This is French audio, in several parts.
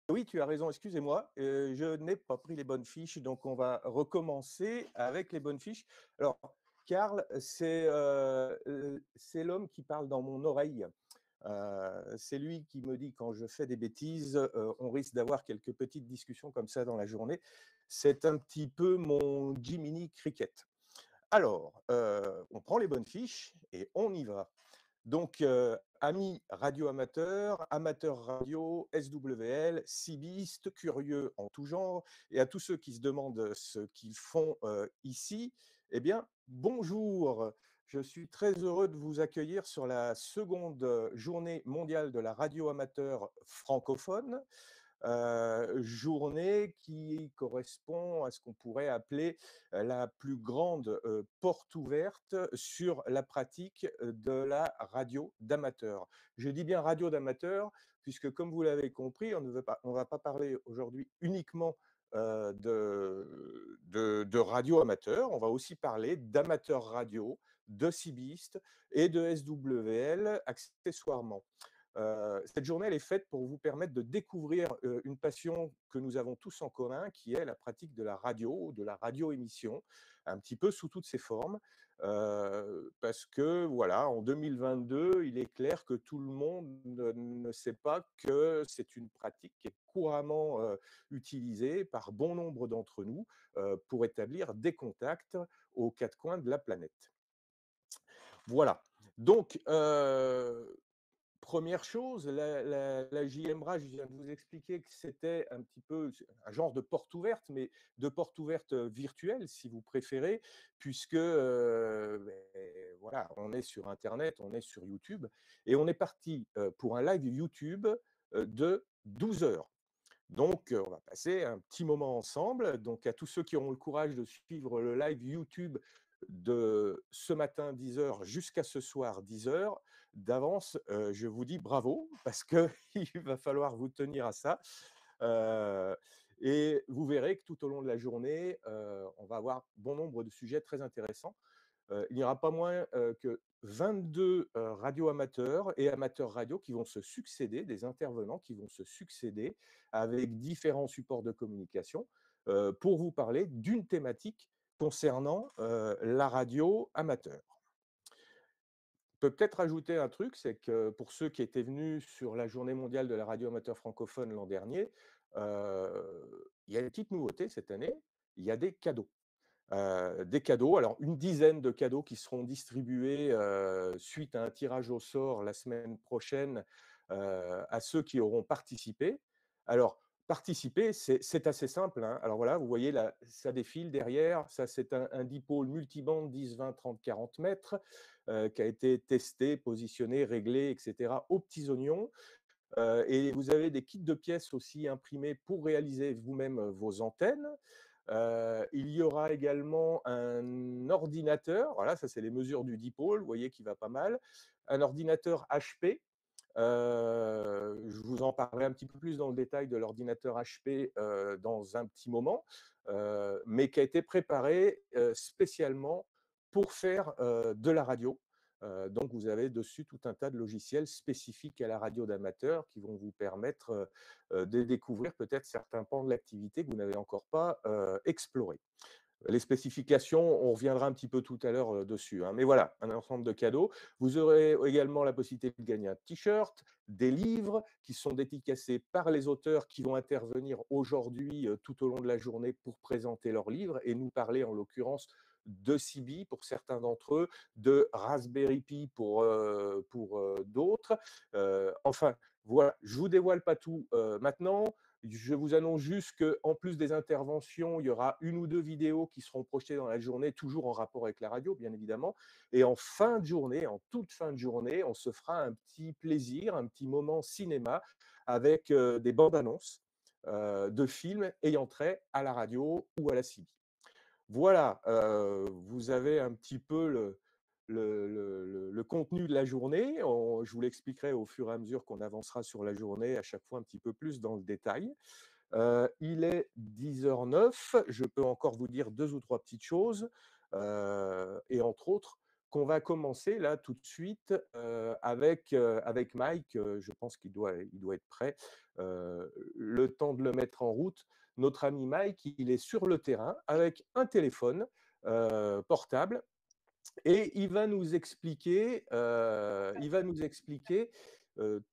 Oui, tu as raison, excusez-moi, je n'ai pas pris les bonnes fiches, donc on va recommencer avec les bonnes fiches. Alors, Karl, c'est l'homme qui parle dans mon oreille. C'est lui qui me dit quand je fais des bêtises, on risque d'avoir quelques petites discussions comme ça dans la journée. C'est un petit peu mon Jiminy Cricket. Alors, on prend les bonnes fiches et on y va. Donc, amis radio-amateurs, amateurs radio, SWL, cibistes, curieux en tout genre, et à tous ceux qui se demandent ce qu'ils font ici, eh bien, bonjour. Je suis très heureux de vous accueillir sur la seconde journée mondiale de la radio amateur francophone. Journée qui correspond à ce qu'on pourrait appeler la plus grande porte ouverte sur la pratique de la radio d'amateur. Je dis bien radio d'amateur, puisque comme vous l'avez compris, on va pas parler aujourd'hui uniquement de radio amateur, on va aussi parler d'amateurs radio, de cibistes et de SWL accessoirement. Cette journée, elle est faite pour vous permettre de découvrir une passion que nous avons tous en commun, qui est la pratique de la radio-émission, un petit peu sous toutes ses formes. Parce que, voilà, en 2022, il est clair que tout le monde ne sait pas que c'est une pratique qui est couramment utilisée par bon nombre d'entre nous pour établir des contacts aux quatre coins de la planète. Voilà. Donc, première chose, la JMRA, je viens de vous expliquer que c'était un petit peu un genre de porte ouverte, mais de porte ouverte virtuelle, si vous préférez, puisque voilà, on est sur Internet, on est sur YouTube, et on est parti pour un live YouTube de 12 heures. Donc, on va passer un petit moment ensemble. Donc, à tous ceux qui auront le courage de suivre le live YouTube de ce matin 10 heures jusqu'à ce soir 10 heures, d'avance, je vous dis bravo parce qu'il va falloir vous tenir à ça. Heu et vous verrez que tout au long de la journée, on va avoir bon nombre de sujets très intéressants. Il n'y aura pas moins que 22 radio-amateurs et amateurs radio qui vont se succéder, des intervenants qui vont se succéder avec différents supports de communication pour vous parler d'une thématique concernant la radio amateur. Je peux peut-être ajouter un truc, c'est que pour ceux qui étaient venus sur la journée mondiale de la radio amateur francophone l'an dernier, il y a une petite nouveauté cette année, il y a des cadeaux, alors une dizaine de cadeaux qui seront distribués suite à un tirage au sort la semaine prochaine à ceux qui auront participé. Alors, participer, c'est assez simple, hein. Alors voilà, vous voyez là, ça défile derrière. Ça, c'est un dipôle multibande 10, 20, 30, 40 mètres qui a été testé, positionné, réglé, etc. aux petits oignons. Et vous avez des kits de pièces aussi imprimés pour réaliser vous-même vos antennes. Il y aura également un ordinateur, voilà, ça c'est les mesures du dipôle, vous voyez qu'il va pas mal. Un ordinateur HP, je vous en parlerai un petit peu plus dans le détail de l'ordinateur HP dans un petit moment, mais qui a été préparé spécialement pour faire de la radio. Donc vous avez dessus tout un tas de logiciels spécifiques à la radio d'amateur qui vont vous permettre de découvrir peut-être certains pans de l'activité que vous n'avez encore pas explorés. Les spécifications, on reviendra un petit peu tout à l'heure dessus, hein. Mais voilà, un ensemble de cadeaux. Vous aurez également la possibilité de gagner un t-shirt, des livres qui sont dédicacés par les auteurs qui vont intervenir aujourd'hui tout au long de la journée pour présenter leurs livres et nous parler en l'occurrence de Cibi pour certains d'entre eux, de Raspberry Pi pour d'autres. Enfin, voilà, je vous dévoile pas tout maintenant. Je vous annonce juste qu'en plus des interventions, il y aura une ou deux vidéos qui seront projetées dans la journée, toujours en rapport avec la radio, bien évidemment. Et en fin de journée, en toute fin de journée, on se fera un petit plaisir, un petit moment cinéma avec des bandes annonces de films ayant trait à la radio ou à la CB. Voilà, vous avez un petit peu le contenu de la journée. Je vous l'expliquerai au fur et à mesure qu'on avancera sur la journée, à chaque fois un petit peu plus dans le détail. Il est 10h09. Je peux encore vous dire deux ou trois petites choses, et entre autres, qu'on va commencer là tout de suite, avec Mike, je pense qu'il doit être prêt. Le temps de le mettre en route. Notre ami Mike, il est sur le terrain avec un téléphone, portable et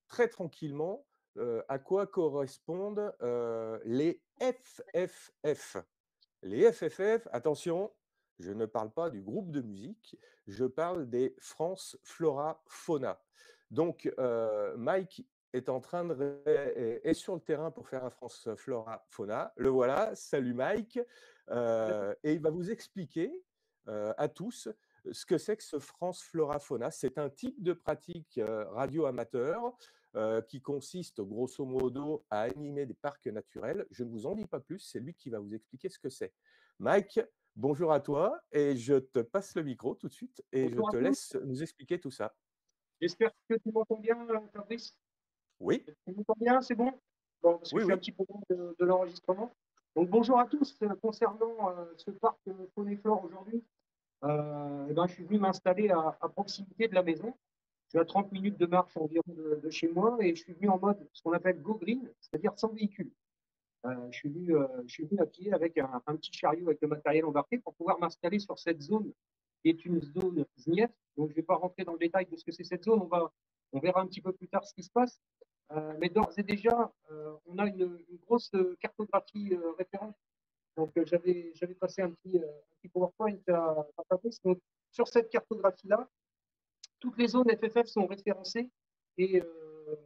très tranquillement, à quoi correspondent, les FFF. Les FFF, attention, je ne parle pas du groupe de musique, je parle des France Flora Fauna. Donc, Mike est en train de est sur le terrain pour faire un France Flora Fauna. Le voilà, salut Mike, et il va vous expliquer, à tous, ce que c'est que ce France Flora Fauna. C'est un type de pratique, radio amateur, qui consiste grosso modo à animer des parcs naturels. Je ne vous en dis pas plus, c'est lui qui va vous expliquer ce que c'est. Mike, bonjour à toi et je te passe le micro tout de suite et je Bonjour à te tous, laisse nous expliquer tout ça. j'espère que tu m'entends bien, Fabrice. Oui, Tu m'entends bien, c'est bon? Bon, parce que oui, je suis un oui. petit peu loin de l'enregistrement. Donc bonjour à tous, concernant ce parc Faune et Flore aujourd'hui, eh ben, je suis venu m'installer à proximité de la maison. Je suis à 30 minutes de marche environ de chez moi et je suis venu en mode ce qu'on appelle go green, c'est-à-dire sans véhicule. Je suis venu à pied avec un petit chariot avec le matériel embarqué pour pouvoir m'installer sur cette zone qui est une zone ZNIEF. Donc, je ne vais pas rentrer dans le détail de ce que c'est cette zone. On verra un petit peu plus tard ce qui se passe. Mais d'ores et déjà, on a une grosse cartographie référente. Donc, j'avais passé un petit PowerPoint à Fabrice. Donc, sur cette cartographie-là, toutes les zones FFF sont référencées et, euh,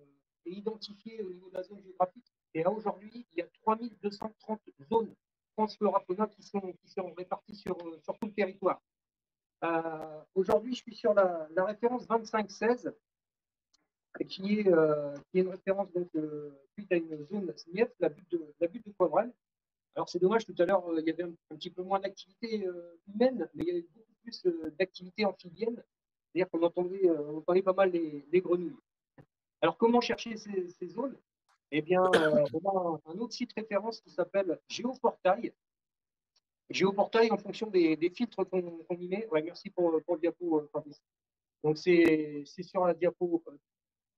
et identifiées au niveau de la zone géographique. Et là, aujourd'hui, il y a 3230 zones transflorapona qui sont réparties sur tout le territoire. Aujourd'hui, je suis sur la référence 2516, qui est une référence donc, suite à une zone SNIEF, la butte de Poivrel. Alors, c'est dommage, tout à l'heure, il y avait un petit peu moins d'activité humaine, mais il y avait beaucoup plus d'activité amphibienne. C'est-à-dire on entendait pas mal les grenouilles. Alors, comment chercher ces zones? Eh bien, on a un autre site référence qui s'appelle Géoportail. Géoportail, en fonction des filtres qu'on y met. Ouais, merci pour le diapo, Fabrice. Donc, c'est sur la diapo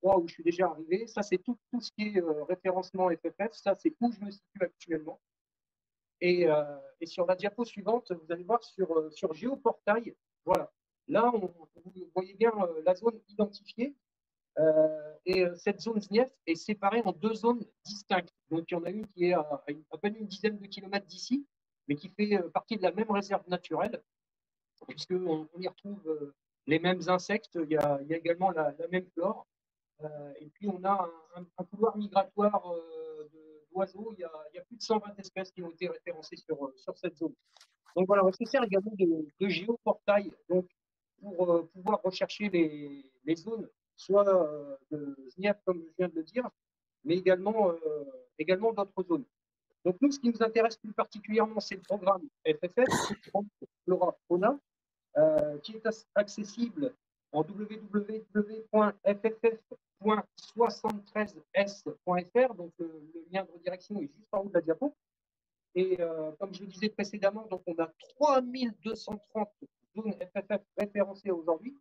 3 où je suis déjà arrivé. Ça, c'est tout ce qui est référencement FFF. Ça, c'est où je me situe actuellement. Et sur la diapo suivante, vous allez voir sur Géoportail, voilà. Là, vous voyez bien la zone identifiée. Cette zone ZNIEF est séparée en deux zones distinctes. Donc, il y en a une qui est à peine une dizaine de kilomètres d'ici, mais qui fait partie de la même réserve naturelle, puisqu'on y retrouve les mêmes insectes, il y a également la même flore. Et puis, on a un couloir migratoire d'oiseaux. Il y a plus de 120 espèces qui ont été référencées sur cette zone. Donc voilà, on se sert également de géoportail donc, pour pouvoir rechercher les zones, soit de ZNIAP, comme je viens de le dire, mais également d'autres zones. Donc nous, ce qui nous intéresse plus particulièrement, c'est le programme FFF, Flora Fauna, qui est accessible en www.ff.73s.fr. Donc le lien de redirection est juste en haut de la diapo. Et comme je le disais précédemment, donc on a 3230 zones FFF référencées aujourd'hui.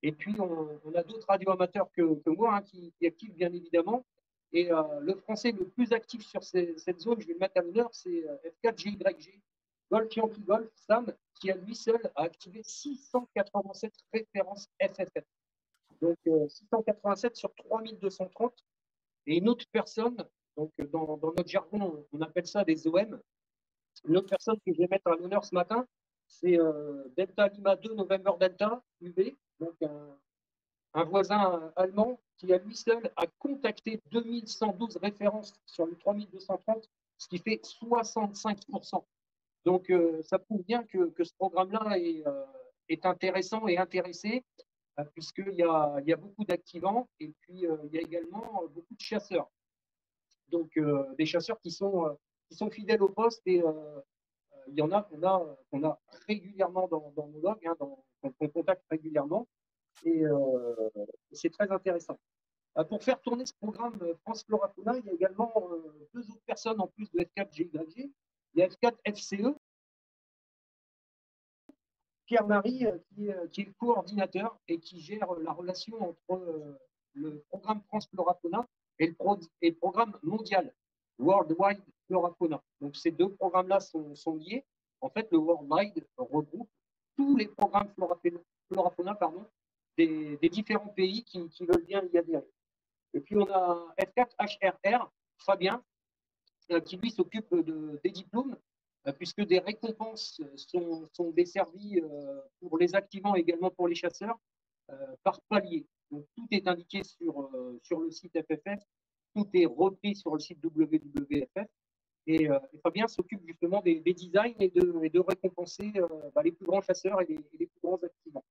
Et puis, on a d'autres radioamateurs que moi qui activent, bien évidemment. Et le français le plus actif sur cette zone, je vais le mettre à l'honneur, c'est F4GYG, Golf Yankee Golf, Sam, qui à lui seul a activé 687 références FFF. Donc 687 sur 3230. Et une autre personne, donc dans notre jargon, on appelle ça des OM. Une autre personne que je vais mettre à l'honneur ce matin, c'est Delta Lima 2 November Delta UV, donc un voisin allemand qui à lui seul a contacté 2112 références sur les 3230, ce qui fait 65%. Donc ça prouve bien que ce programme-là est intéressant et intéressé, puisqu'il y a beaucoup d'activants et puis il y a également beaucoup de chasseurs. Donc des chasseurs qui sont fidèles au poste et il y en a qu'on a régulièrement dans nos logs, hein, qu'on contacte régulièrement, et c'est très intéressant. Pour faire tourner ce programme France Flora Fauna, il y a également deux autres personnes en plus de F4GYG. Il y a F4FCE, Pierre-Marie, qui est le coordinateur et qui gère la relation entre le programme France Flora Fauna et le programme mondial, Worldwide Flora Fauna. Donc ces deux programmes-là sont liés. En fait, le Worldwide regroupe tous les programmes Flora Fauna des différents pays qui veulent bien y adhérer. Et puis on a F4HRR, Fabien, qui lui s'occupe des diplômes, puisque des récompenses sont desservies pour les activants et également pour les chasseurs par palier. Donc tout est indiqué sur le site FFF, tout est repris sur le site WWFF. Et Fabien s'occupe justement des designs et de récompenser les plus grands chasseurs et les plus grands activants.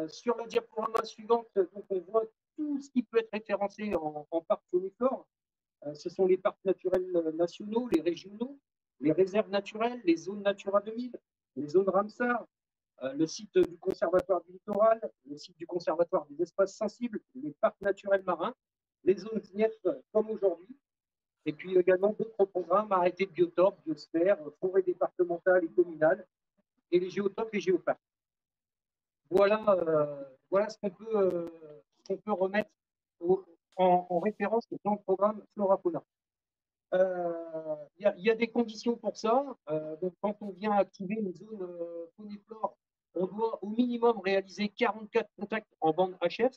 Sur la diaporama suivante, donc on voit tout ce qui peut être référencé en parc fauniflore. Ce sont les parcs naturels nationaux, les régionaux, les réserves naturelles, les zones Natura 2000, les zones Ramsar, le site du Conservatoire du littoral, le site du Conservatoire des espaces sensibles, les parcs naturels marins, les zones ZNIEF comme aujourd'hui, et puis également d'autres programmes, arrêtés de biotopes, biosphère, forêts départementales et communales, et les géotopes et géoparcs. Voilà, voilà ce qu'on peut remettre en référence dans le programme Flora Fauna. Il y a des conditions pour ça. Donc, quand on vient activer une zone fauniflore, on doit au minimum réaliser 44 contacts en bande HF.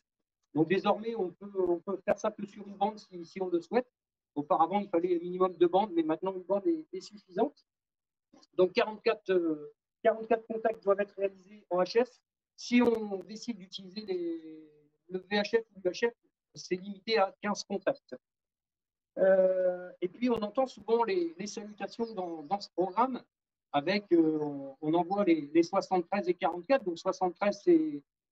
Donc, désormais, on peut faire ça que sur une bande si on le souhaite. Auparavant, il fallait un minimum de bandes, mais maintenant, une bande est suffisante. Donc, 44 contacts doivent être réalisés en HF. Si on décide d'utiliser le VHF ou l'UHF, c'est limité à 15 contacts. Et puis, on entend souvent les salutations dans ce programme avec, on envoie les 73 et 44. Donc, 73,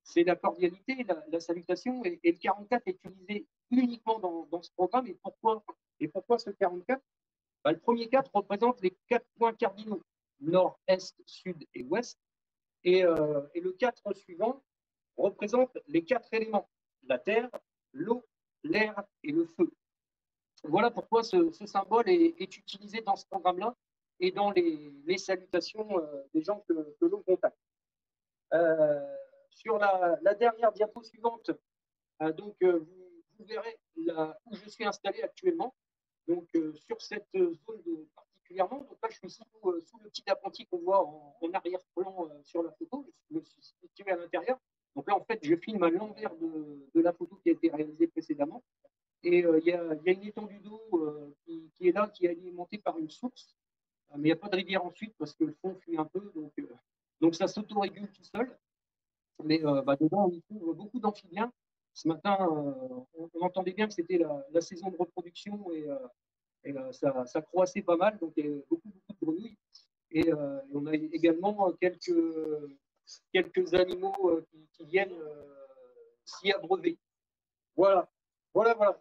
c'est la cordialité, la salutation, et le 44 est utilisé uniquement dans ce programme. Et pourquoi ce 44 ? Le premier 4 représente les 4 points cardinaux, nord, est, sud et ouest. Et le 4 suivant représente les 4 éléments, la terre, l'eau, l'air et le feu. Voilà pourquoi ce symbole est utilisé dans ce programme-là et dans les salutations des gens que l'on contacte. Sur la dernière diapo suivante, donc, vous verrez où je suis installé actuellement. Donc, sur cette zone particulièrement, donc là, je suis sous le petit appentis qu'on voit en arrière-plan sur la photo. Je me suis situé à l'intérieur. Donc là, en fait, je filme à l'envers de la photo qui a été réalisée précédemment. Et il y a une étendue d'eau qui est là, qui est alimentée par une source. Mais il n'y a pas de rivière ensuite parce que le fond fuit un peu. Donc ça s'autorégule tout seul. Mais dedans, on y trouve beaucoup d'amphibiens. Ce matin, on entendait bien que c'était la saison de reproduction et ça croissait pas mal. Donc il y a beaucoup de grenouilles. Et on a également quelques animaux qui viennent s'y abreuver. Voilà.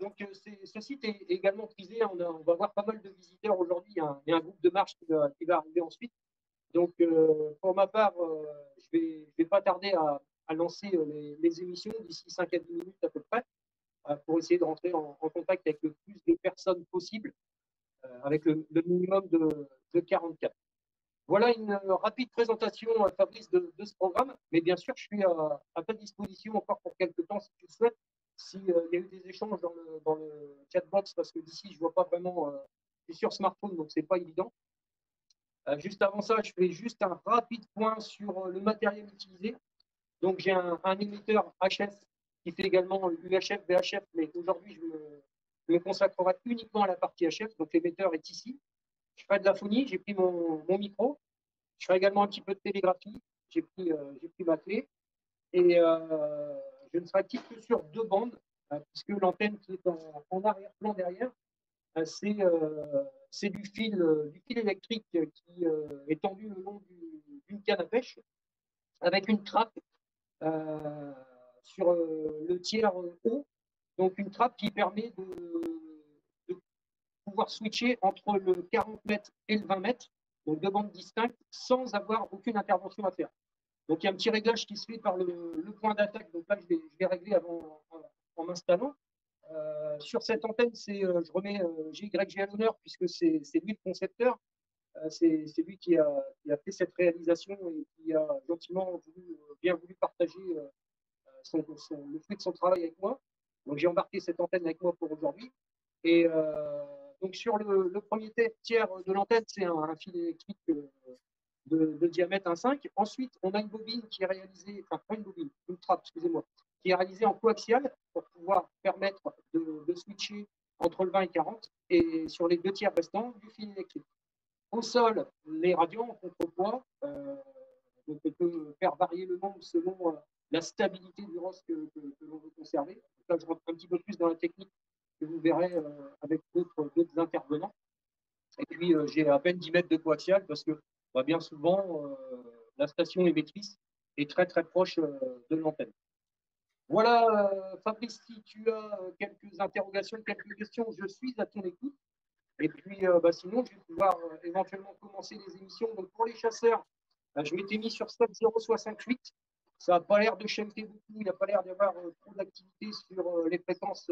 Donc, ce site est également prisé. On va voir pas mal de visiteurs aujourd'hui. Il y a un groupe de marche qui va arriver ensuite. Donc, pour ma part, je vais pas tarder à lancer les émissions d'ici 5 à 10 minutes à peu près, pour essayer de rentrer en contact avec le plus de personnes possible, avec le minimum de 44. Voilà une rapide présentation, Fabrice, de ce programme. Mais bien sûr, je suis à ta disposition encore pour quelques temps si tu le souhaites. S'il y a eu des échanges dans le chatbox, parce que d'ici, je ne vois pas vraiment. Je suis sur smartphone, donc ce n'est pas évident. Juste avant ça, je fais juste un rapide point sur le matériel utilisé. Donc, j'ai un émetteur HF qui fait également UHF, VHF, mais aujourd'hui, je me consacrerai uniquement à la partie HF. Donc, l'émetteur est ici. Je ferai de la phonie, j'ai pris mon micro. Je ferai également un petit peu de télégraphie. J'ai pris ma clé. Et je ne serai actif que sur 2 bandes, puisque l'antenne qui est en arrière-plan derrière, c'est du fil électrique qui est tendu le long d'une canne à pêche, avec une trappe sur le tiers haut. Donc une trappe qui permet de pouvoir switcher entre le 40 mètres et le 20 mètres, donc 2 bandes distinctes, sans avoir aucune intervention à faire. Donc il y a un petit réglage qui se fait par le point d'attaque. Donc là, je vais régler en m'installant. Sur cette antenne, je remets GYG à l'honneur puisque c'est lui le concepteur. C'est lui qui a fait cette réalisation et qui a gentiment bien voulu partager le fruit de son travail avec moi. Donc j'ai embarqué cette antenne avec moi pour aujourd'hui. Et donc sur le premier tiers de l'antenne, c'est un fil électrique de diamètre 1,5. Ensuite, on a une bobine qui est réalisée, enfin pas une bobine, une trappe, excusez-moi, qui est réalisée en coaxial pour pouvoir permettre de switcher entre le 20 et 40. Et sur les 2 tiers restants, du fil électrique. Au sol, les radios en contrepoids, donc on peut faire varier le nombre selon la stabilité du ROS que l'on veut conserver. Donc là, je rentre un petit peu plus dans la technique que vous verrez avec d'autres intervenants. Et puis, j'ai à peine 10 mètres de coaxial parce que bien souvent, la station émettrice est très très proche de l'antenne. Voilà, Fabrice, si tu as quelques interrogations, quelques questions, je suis à ton écoute. Et puis, sinon, je vais pouvoir éventuellement commencer les émissions. Donc, pour les chasseurs, je m'étais mis sur 7068. Ça n'a pas l'air de chanter beaucoup. Il n'y a pas l'air d'y avoir trop d'activité sur les fréquences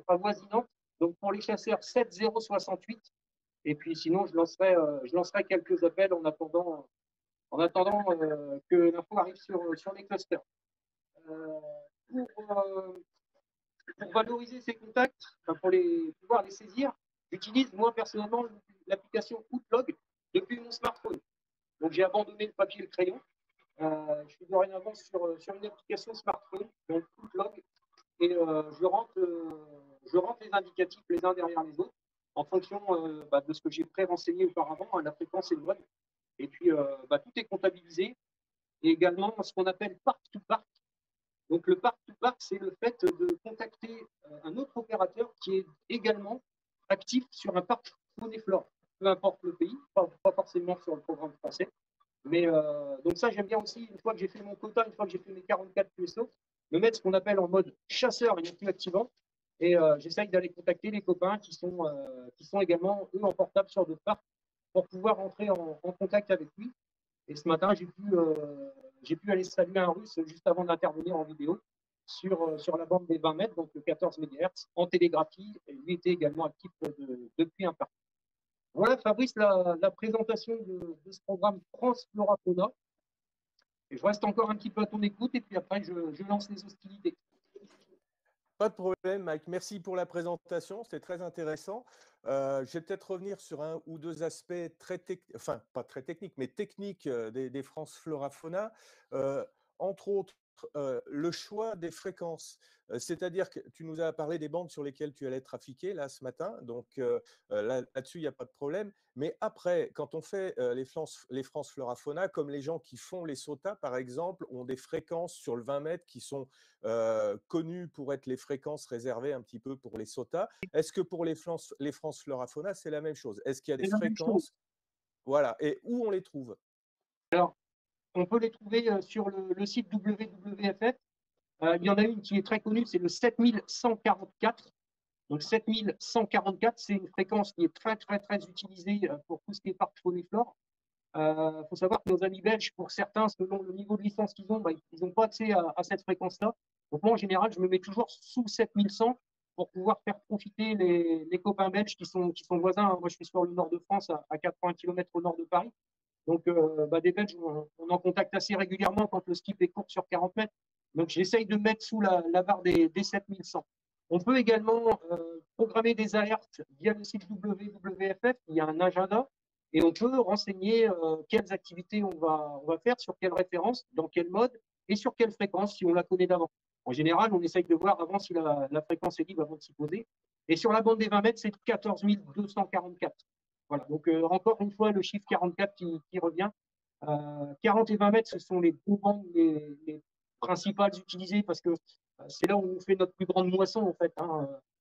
avoisinantes. Donc, pour les chasseurs, 7068. Et puis, sinon, je lancerai quelques appels en attendant que l'info arrive sur les clusters. Pour valoriser ces contacts, pour pouvoir les saisir, j'utilise moi personnellement l'application Outlog depuis mon smartphone. Donc j'ai abandonné le papier et le crayon. Je suis dorénavant sur une application smartphone, donc Outlog, et je rentre les indicatifs les uns derrière les autres en fonction de ce que j'ai pré-renseigné auparavant, la fréquence et le mode. Et puis tout est comptabilisé. Et également ce qu'on appelle park-to-park. Donc le park-to-park, c'est le fait de contacter un autre opérateur qui est également actif sur un parc faune et flore, peu importe le pays, pas forcément sur le programme français. Mais donc ça, j'aime bien aussi, une fois que j'ai fait mon quota, une fois que j'ai fait mes 44 QSO, me mettre ce qu'on appelle en mode chasseur et non plus activant. Et j'essaye d'aller contacter les copains qui sont également, eux, en portable sur d'autres parcs pour pouvoir entrer en contact avec lui. Et ce matin, j'ai pu aller saluer un Russe juste avant d'intervenir en vidéo sur la bande des 20 mètres, donc le 14 MHz, en télégraphie. Et lui était également actif depuis un parc. Voilà, Fabrice, la présentation de ce programme France Flora Fauna. Et je reste encore un petit peu à ton écoute et puis après, je lance les hostilités. Pas de problème, Mike. Merci pour la présentation. C'était très intéressant. Je vais peut-être revenir sur un ou deux aspects très techniques, enfin, pas très techniques, mais techniques des France Flora Fauna. Entre autres, le choix des fréquences. C'est-à-dire que tu nous as parlé des bandes sur lesquelles tu allais trafiquer là ce matin. Donc là-dessus, il n'y a pas de problème. Mais après, quand on fait les France Flora Fauna, comme les gens qui font les SOTA, par exemple, ont des fréquences sur le 20 mètres qui sont connues pour être les fréquences réservées un petit peu pour les SOTA. Est-ce que pour les France Flora Fauna, c'est la même chose? Est-ce qu'il y a des fréquences? Voilà. Et où on les trouve? Alors, on peut les trouver sur le site WWFF. Il y en a une qui est très connue, c'est le 7144. Donc 7144, c'est une fréquence qui est très très très utilisée pour tout ce qui est parc faune et flore. Il faut savoir que nos amis belges, pour certains, selon le niveau de licence qu'ils ont, ils n'ont pas accès à cette fréquence-là. Donc moi, en général, je me mets toujours sous 7100 pour pouvoir faire profiter les copains belges qui sont voisins. Moi, je suis sur le nord de France, à 80 km au nord de Paris. Donc, des Belges, on en contacte assez régulièrement quand le skip est court sur 40 mètres. Donc, j'essaye de mettre sous la barre des 7100. On peut également programmer des alertes via le site WWFF. Il y a un agenda et on peut renseigner quelles activités on va faire, sur quelle référence, dans quel mode et sur quelle fréquence si on la connaît d'avant. En général, on essaye de voir avant si la fréquence est libre avant de s'y poser. Et sur la bande des 20 mètres, c'est 14 244. Voilà, donc encore une fois, le chiffre 44 qui revient. 40 et 20 mètres, ce sont les deux bandes les principales utilisées parce que c'est là où on fait notre plus grande moisson en fait.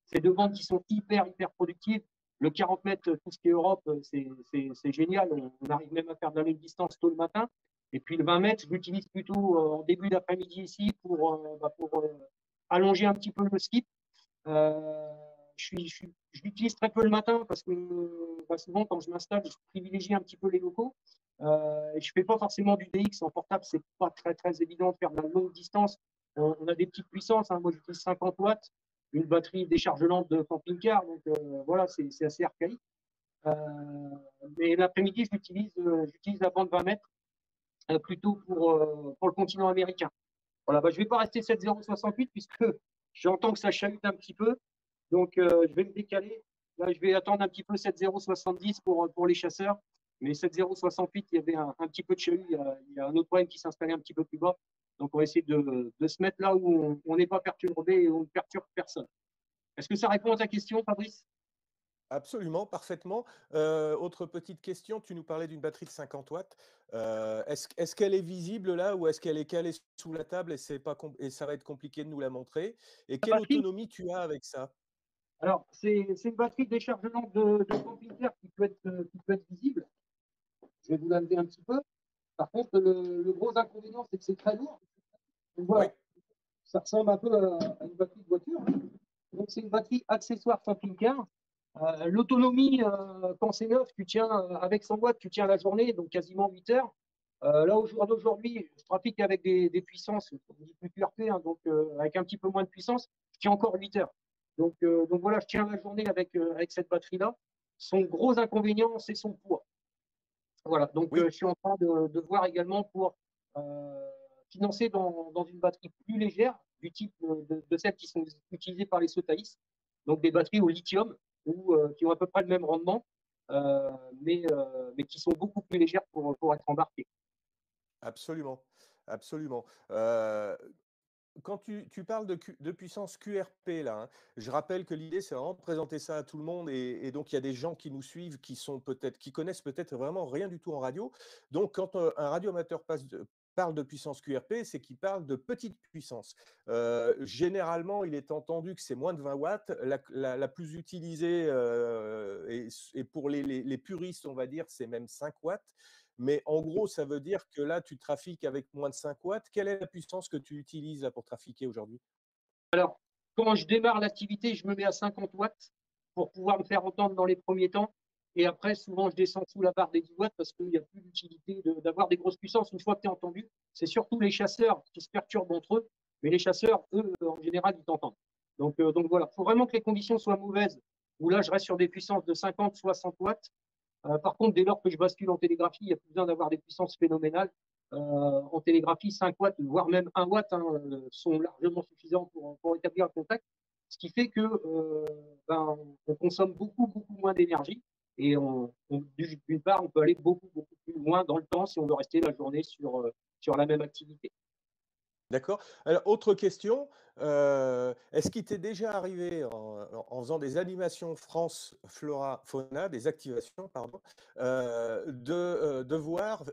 Ces deux bandes qui sont hyper productives. Le 40 mètres, tout ce qui est Europe, c'est génial. On arrive même à faire de la même distance tôt le matin. Et puis le 20 mètres, je l'utilise plutôt en début d'après-midi ici pour allonger un petit peu le skip. Je l'utilise très peu le matin parce que souvent, quand je m'installe, je privilégie un petit peu les locaux. Et je ne fais pas forcément du DX en portable, c'est pas très, très évident de faire de la longue distance. On a des petites puissances, moi j'utilise 50 watts, une batterie déchargelante de camping-car, donc voilà, c'est assez archaïque. Mais l'après-midi, j'utilise la bande 20 mètres plutôt pour le continent américain. Voilà, bah, je ne vais pas rester 7,068 puisque j'entends que ça chahute un petit peu. Donc, je vais me décaler. Là, je vais attendre un petit peu 7,070 pour les chasseurs. Mais 7,068, il y avait un petit peu de chahut. Il y a un autre problème qui s'installait un petit peu plus bas. Donc, on va essayer de se mettre là où on n'est pas perturbé et où on ne perturbe personne. Est-ce que ça répond à ta question, Fabrice? Absolument, parfaitement. Autre petite question, tu nous parlais d'une batterie de 50 watts. Est-ce qu'elle est visible là ou est-ce qu'elle est calée sous la table et, et ça va être compliqué de nous la montrer? Et La quelle batterie? autonomie tu as avec ça? Alors, c'est une batterie de déchargement de camping-car qui peut être visible. Je vais vous l'enlever un petit peu. Par contre, le gros inconvénient, c'est que c'est très lourd. Donc Oui, voilà, ça ressemble un peu à une batterie de voiture, hein. Donc c'est une batterie accessoire camping-car. L'autonomie, quand c'est neuf, tu tiens avec 100 watts, tu tiens la journée, donc quasiment 8 heures. Là, au jour d'aujourd'hui, je trafique avec des puissances, on dit plus QRP, hein, donc avec un petit peu moins de puissance, je tiens encore 8 heures. Donc voilà, je tiens la journée avec cette batterie-là. Son gros inconvénient, c'est son poids. Voilà, donc oui, je suis en train de voir également pour financer dans une batterie plus légère, du type de celles qui sont utilisées par les Sotaïs, donc des batteries au lithium ou qui ont à peu près le même rendement, euh, mais qui sont beaucoup plus légères pour être embarquées. absolument, absolument. Quand tu parles de puissance QRP là, hein, je rappelle que l'idée, c'est vraiment de présenter ça à tout le monde et donc il y a des gens qui nous suivent qui connaissent peut-être vraiment rien du tout en radio. Donc quand, un radioamateur parle de puissance QRP, c'est qu'il parle de petite puissance. Généralement, il est entendu que c'est moins de 20 watts. La plus utilisée, et pour les puristes, on va dire, c'est même 5 watts. Mais en gros, ça veut dire que là, tu trafiques avec moins de 5 watts. Quelle est la puissance que tu utilises là pour trafiquer aujourd'hui? Alors, quand je démarre l'activité, je me mets à 50 watts pour pouvoir me faire entendre dans les premiers temps. Et après, souvent, je descends sous la barre des 10 watts parce qu'il n'y a plus d'utilité d'avoir des grosses puissances. Une fois que tu es entendu, c'est surtout les chasseurs qui se perturbent entre eux. Mais les chasseurs, eux, en général, ils t'entendent. Donc voilà, il faut vraiment que les conditions soient mauvaises. Où là, je reste sur des puissances de 50, 60 watts. Par contre, dès lors que je bascule en télégraphie, il n'y a plus besoin d'avoir des puissances phénoménales. En télégraphie, 5 watts, voire même 1 watt, hein, sont largement suffisants pour établir le contact. Ce qui fait que on consomme beaucoup, beaucoup moins d'énergie. Et d'une part, on peut aller beaucoup, beaucoup plus loin dans le temps si on veut rester la journée sur la même activité. D'accord. Alors, autre question, est-ce qu'il t'est déjà arrivé en faisant des animations France Flora Fauna, des activations, pardon, de devoir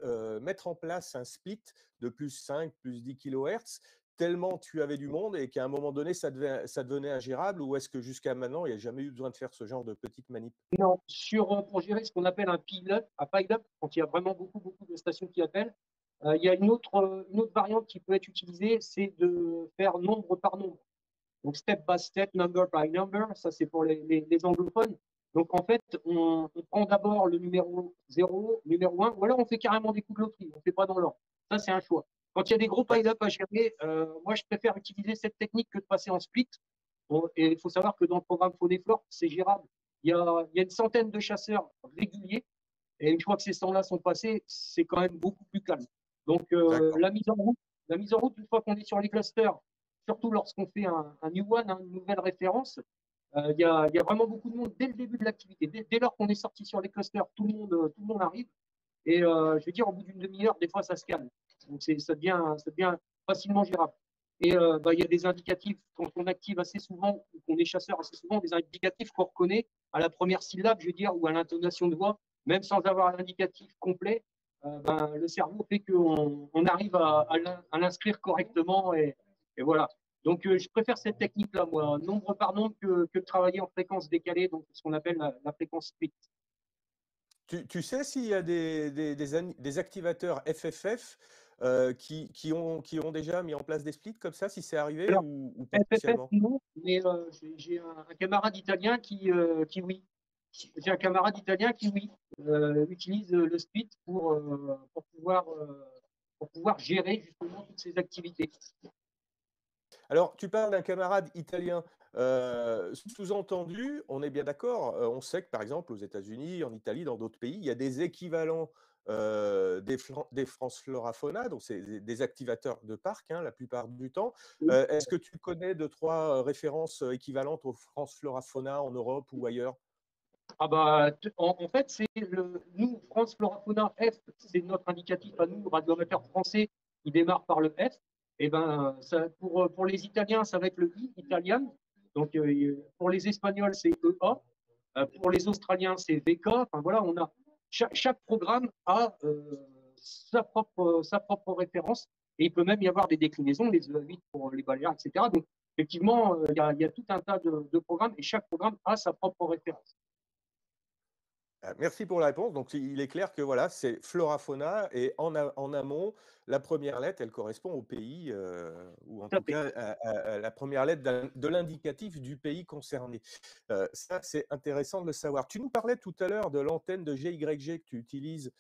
mettre en place un split de plus 5, plus 10 kHz, tellement tu avais du monde et qu'à un moment donné, ça devenait ingérable, ou est-ce que jusqu'à maintenant, il n'y a jamais eu besoin de faire ce genre de petite manip? Non, pour gérer ce qu'on appelle un pile-up, quand il y a vraiment beaucoup, beaucoup de stations qui appellent, il y a une autre variante qui peut être utilisée, c'est de faire nombre par nombre. Donc, step by step, number by number, ça c'est pour les anglophones. Donc, en fait, on prend d'abord le numéro 0, numéro 1, ou alors on fait carrément des coups de loterie, on ne fait pas dans l'ordre. Ça, c'est un choix. Quand il y a des gros D'ac- pile-up à gérer, moi, je préfère utiliser cette technique que de passer en split. Bon, et il faut savoir que dans le programme Faune et Flore, c'est gérable. Il y a une centaine de chasseurs réguliers, et une fois que ces temps-là sont passés, c'est quand même beaucoup plus calme. Donc, D'accord. la mise en route, une fois qu'on est sur les clusters, surtout lorsqu'on fait un new one, hein, une nouvelle référence, il y a vraiment beaucoup de monde dès le début de l'activité. Dès lors qu'on est sorti sur les clusters, tout le monde arrive. Et je veux dire, au bout d'une demi-heure, des fois, ça se calme. Donc, ça devient facilement gérable. Et il y a des indicatifs, quand on active assez souvent, ou qu'on est chasseur assez souvent, des indicatifs qu'on reconnaît à la première syllabe, je veux dire, ou à l'intonation de voix, même sans avoir l'indicatif complet. Le cerveau fait qu'on arrive à l'inscrire correctement. Et voilà. Donc, je préfère cette technique-là, moi, nombre par nombre, que de travailler en fréquence décalée, donc ce qu'on appelle la fréquence split. Tu sais s'il y a des activateurs FFF qui ont déjà mis en place des splits comme ça, si c'est arrivé Alors, ou pas FFF, spécialement? non, mais j'ai un camarade italien qui oui. J'ai un camarade italien qui, oui, utilise le split pour pouvoir gérer justement toutes ces activités. Alors, tu parles d'un camarade italien. Sous-entendu, on est bien d'accord, on sait que par exemple aux États-Unis, en Italie, dans d'autres pays, il y a des équivalents, des France Flora Fauna, donc c'est des activateurs de parcs, hein, la plupart du temps. Est-ce que tu connais 2-3 références, équivalentes aux France Flora Fauna en Europe ou ailleurs? Ah bah, en fait, nous, France Flora Fauna F, c'est notre indicatif à nous, radioamateur français, qui démarre par le F. Et ben, ça, pour les Italiens, ça va être le I, Italian. Donc, pour les Espagnols, c'est EA. Pour les Australiens, c'est VK. Enfin voilà, chaque programme a sa propre référence. Et il peut même y avoir des déclinaisons, les E8 pour les Baléares, etc. Donc, effectivement, il y a tout un tas de programmes et chaque programme a sa propre référence. Merci pour la réponse. Donc, il est clair que voilà, c'est flora fauna et en amont, la première lettre, elle correspond au pays, ou en Tout à tout fait. cas à la première lettre de l'indicatif du pays concerné. Ça, c'est intéressant de le savoir. Tu nous parlais tout à l'heure de l'antenne de GYG que tu utilises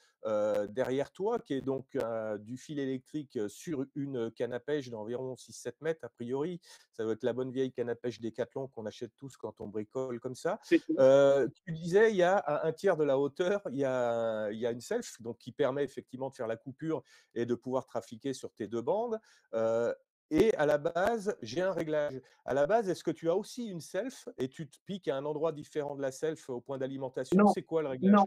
derrière toi, qui est donc du fil électrique sur une canne à pêche d'environ 6-7 mètres, a priori. Ça doit être la bonne vieille canne à pêche Décathlon qu'on achète tous quand on bricole comme ça. C'est tout. Tu disais, il y a à 1/3 de la hauteur, il y a une self, donc qui permet effectivement de faire la coupure et de pouvoir trafiquer sur tes 2 bandes. Heu et à la base, j'ai un réglage. À la base, est-ce que tu as aussi une self et tu te piques à un endroit différent de la self au point d'alimentation? Non, C'est quoi le non, réglage?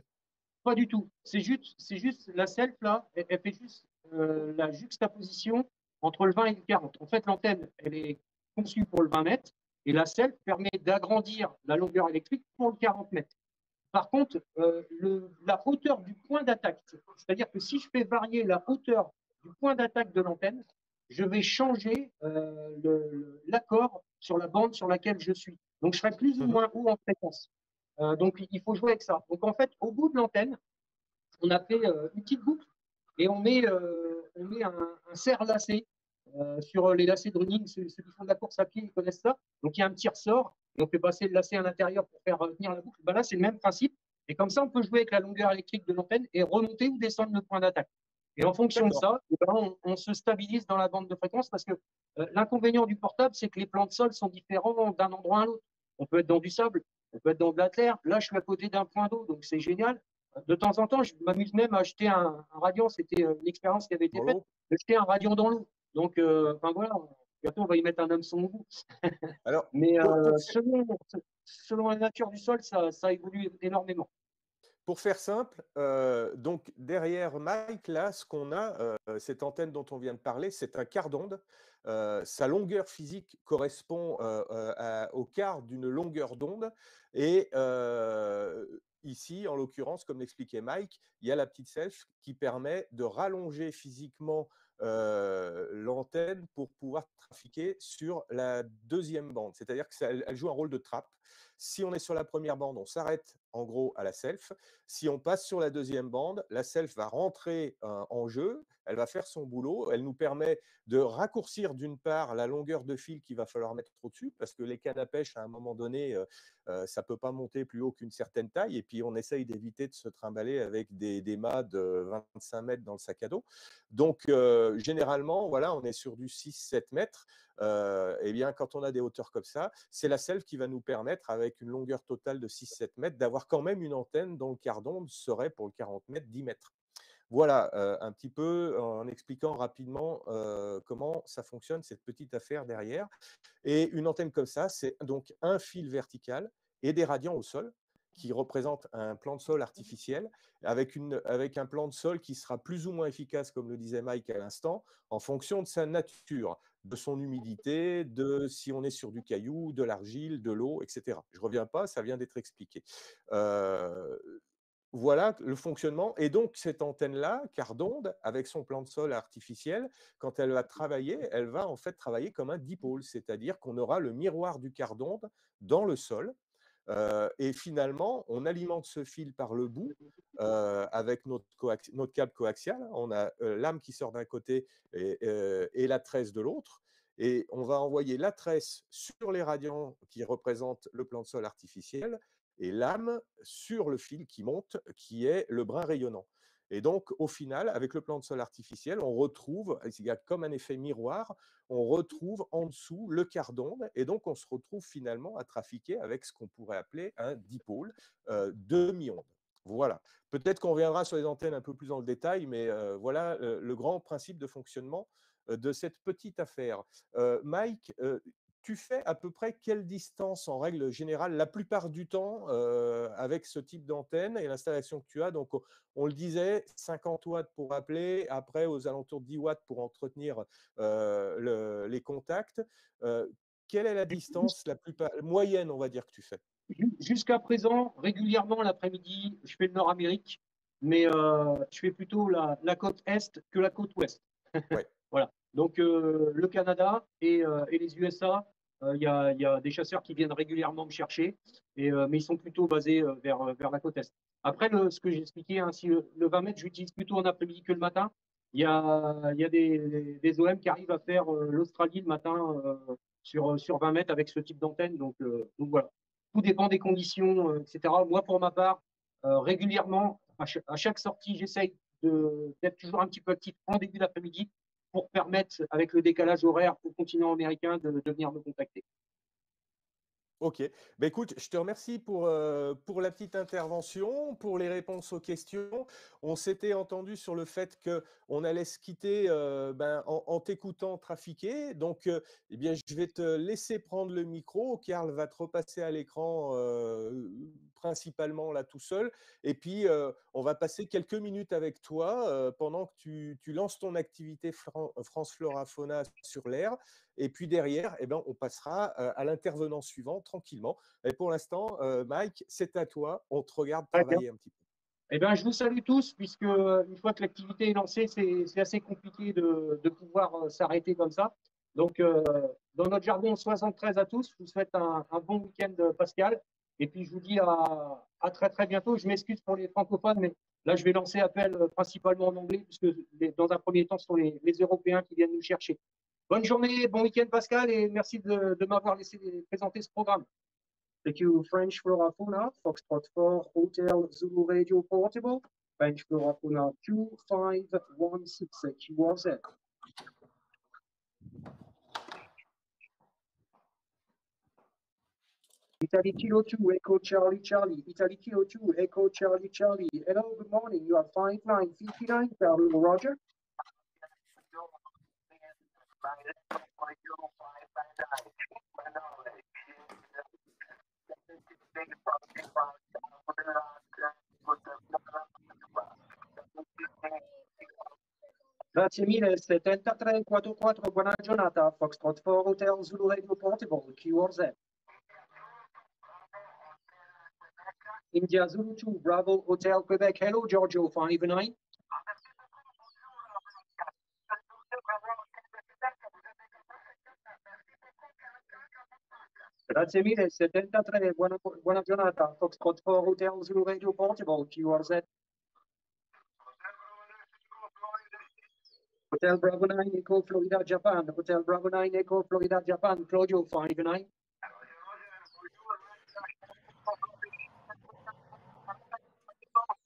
pas du tout. C'est juste la self là, elle fait juste la juxtaposition entre le 20 et le 40. En fait, l'antenne, elle est conçue pour le 20 mètres et la self permet d'agrandir la longueur électrique pour le 40 mètres. Par contre, la hauteur du point d'attaque, c'est-à-dire que si je fais varier la hauteur du point d'attaque de l'antenne, je vais changer l'accord sur la bande sur laquelle je suis. Donc, je serai plus ou Mmh. moins haut en fréquence. Donc, il faut jouer avec ça. Donc, en fait, au bout de l'antenne, on a fait une petite boucle et on met un serre lacet sur les lacets de running. Ceux qui font de la course à pied, ils connaissent ça. Donc, il y a un petit ressort et on fait passer le lacet à l'intérieur pour faire tenir la boucle. Ben là, c'est le même principe. Et comme ça, on peut jouer avec la longueur électrique de l'antenne et remonter ou descendre le point d'attaque. Et en fonction de D'accord. ça, eh ben, on se stabilise dans la bande de fréquence parce que l'inconvénient du portable, c'est que les plans de sol sont différents d'un endroit à l'autre. On peut être dans du sable, on peut être dans de la terre. Là, je suis à côté d'un point d'eau, donc c'est génial. De temps en temps, je m'amuse même à acheter un radiant. C'était une expérience qui avait été Dans faite. l'eau? Jeter un radiant dans l'eau. Donc, enfin voilà, bientôt on va y mettre un hameçon au bout. Alors, Mais pour selon la nature du sol, ça évolue énormément. Pour faire simple, donc derrière Mike, là, ce qu'on a, cette antenne dont on vient de parler, c'est un quart d'onde. Sa longueur physique correspond, au quart d'une longueur d'onde et ici, en l'occurrence, comme l'expliquait Mike, il y a la petite self qui permet de rallonger physiquement, l'antenne pour pouvoir trafiquer sur la deuxième bande. C'est-à-dire que ça elle joue un rôle de trappe. Si on est sur la première bande, on s'arrête en gros à la self. Si on passe sur la deuxième bande, la self va rentrer en jeu, elle va faire son boulot, elle nous permet de raccourcir d'une part la longueur de fil qu'il va falloir mettre au-dessus, parce que les cannes à pêche, à un moment donné, ça ne peut pas monter plus haut qu'une certaine taille, et puis on essaye d'éviter de se trimballer avec des mâts de 25 mètres dans le sac à dos. Donc, généralement, voilà, on est sur du 6-7 mètres. Eh bien, quand on a des hauteurs comme ça, c'est la self qui va nous permettre, avec une longueur totale de 6-7 mètres, d'avoir quand même une antenne dont le quart d'onde serait pour le 40 mètres 10 mètres. Voilà, un petit peu en expliquant rapidement comment ça fonctionne, cette petite affaire derrière. Et une antenne comme ça, c'est donc un fil vertical et des radiants au sol qui représentent un plan de sol artificiel avec un plan de sol qui sera plus ou moins efficace, comme le disait Mike à l'instant, en fonction de sa nature, de son humidité, de si on est sur du caillou, de l'argile, de l'eau, etc. Je ne reviens pas, ça vient d'être expliqué. Euh, voilà le fonctionnement. Et donc, cette antenne-là, quart d'onde, avec son plan de sol artificiel, quand elle va travailler, elle va en fait travailler comme un dipôle, c'est-à-dire qu'on aura le miroir du quart d'onde dans le sol. Et finalement, on alimente ce fil par le bout avec notre câble coaxial. On a l'âme qui sort d'un côté et la tresse de l'autre. Et on va envoyer la tresse sur les radiants qui représentent le plan de sol artificiel et l'âme sur le fil qui monte, qui est le brin rayonnant. Et donc, au final, avec le plan de sol artificiel, on retrouve, il y a comme un effet miroir, on retrouve en dessous le quart d'onde et donc on se retrouve finalement à trafiquer avec ce qu'on pourrait appeler un dipôle, demi-onde. Voilà. Peut-être qu'on reviendra sur les antennes un peu plus dans le détail, mais voilà le grand principe de fonctionnement de cette petite affaire. Mike, tu fais à peu près quelle distance en règle générale la plupart du temps avec ce type d'antenne et l'installation que tu as? Donc, on le disait, 50 watts pour appeler, après aux alentours de 10 watts pour entretenir les contacts. Quelle est la distance la plus moyenne, on va dire, que tu fais? Jusqu'à présent, régulièrement l'après-midi, je fais le Nord-Amérique, mais je fais plutôt la côte Est que la côte Ouest. Ouais. Voilà. Donc, le Canada et les USA, il y a des chasseurs qui viennent régulièrement me chercher, mais ils sont plutôt basés vers la côte Est. Après, ce que j'ai expliqué, hein, si le 20 mètres, j'utilise plutôt en après-midi que le matin. Il y a des OM qui arrivent à faire l'Australie le matin sur 20 mètres avec ce type d'antenne. Donc voilà. Tout dépend des conditions, etc. Moi, pour ma part, régulièrement, à chaque sortie, j'essaye d'être toujours un petit peu actif en début d'après-midi pour permettre, avec le décalage horaire au continent américain, de venir me contacter. OK. Bah, écoute, je te remercie pour la petite intervention, pour les réponses aux questions. On s'était entendu sur le fait qu'on allait se quitter ben, en t'écoutant trafiquer. Donc, eh bien, je vais te laisser prendre le micro. Karl va te repasser à l'écran principalement là tout seul. Et puis, on va passer quelques minutes avec toi pendant que tu lances ton activité France Flora Fauna sur l'air. Et puis derrière, eh ben, on passera à l'intervenant suivant tranquillement. Et pour l'instant, Mike, c'est à toi. On te regarde Très bien. travailler un petit peu. Eh bien, je vous salue tous, puisque une fois que l'activité est lancée, c'est assez compliqué de pouvoir s'arrêter comme ça. Donc, dans notre jargon 73 à tous, je vous souhaite un bon week-end pascal. Et puis, je vous dis à très, très bientôt. Je m'excuse pour les francophones, mais là, je vais lancer appel principalement en anglais, puisque dans un premier temps, ce sont les Européens qui viennent nous chercher. Bonne journée, bon week-end Pascal, et merci de m'avoir laissé présenter ce programme. Thank you, French Flora Fauna, Foxtrot 4, Hotel Zulu Radio Portable, French Flora Fauna 2516, QRZ. Italy Kilo 2, Echo Charlie Charlie, Italy Kilo 2, Echo Charlie Charlie. Hello, good morning, you are 5959, Carlo Roger. Grazie mille, 7344, buona giornata, Foxtrot 4 Hotel Zulu Radio Portable, QRZ. India Zulu 2, Bravo Hotel Quebec, hello Giorgio 59. Grazie mille, 73, buona giornata, Foxtrot 4 Hotel Zulu Radio Portable, QRZ. Hotel Bravo 9, Echo Florida, Japan. Hotel Bravo 9, Echo Florida, Japan. Claudio 59.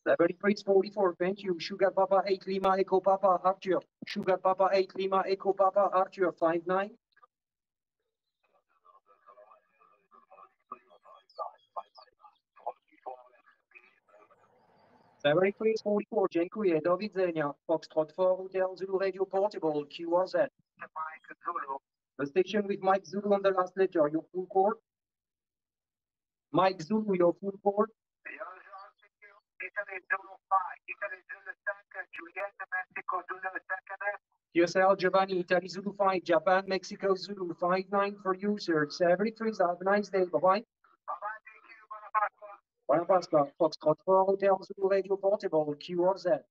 Level 44, thank you. Sugar Papa 8 Lima, Echo Papa, Arthur. Sugar Papa 8 Lima, Echo Papa, Arthur 59. Level 44, dziękuję. Do widzenia. Foxtrot 4 Hotel Zulu Radio Portable, QRZ. The station with Mike Zulu on the last letter, your full code. Mike Zulu, your full code. Italy Zulu 5, Italy Zulu 2, Juliette Mexico Zulu 2. QSL Giovanni, Italy Zulu 5, Japan, Mexico Zulu 59 for you, sir. 73, have a nice day. Bye-bye. Bye-bye, thank you, Buona Pasqua. Buona Pasqua. Foxtrot 4 Hotel Zulu Radio Portable, QRZ.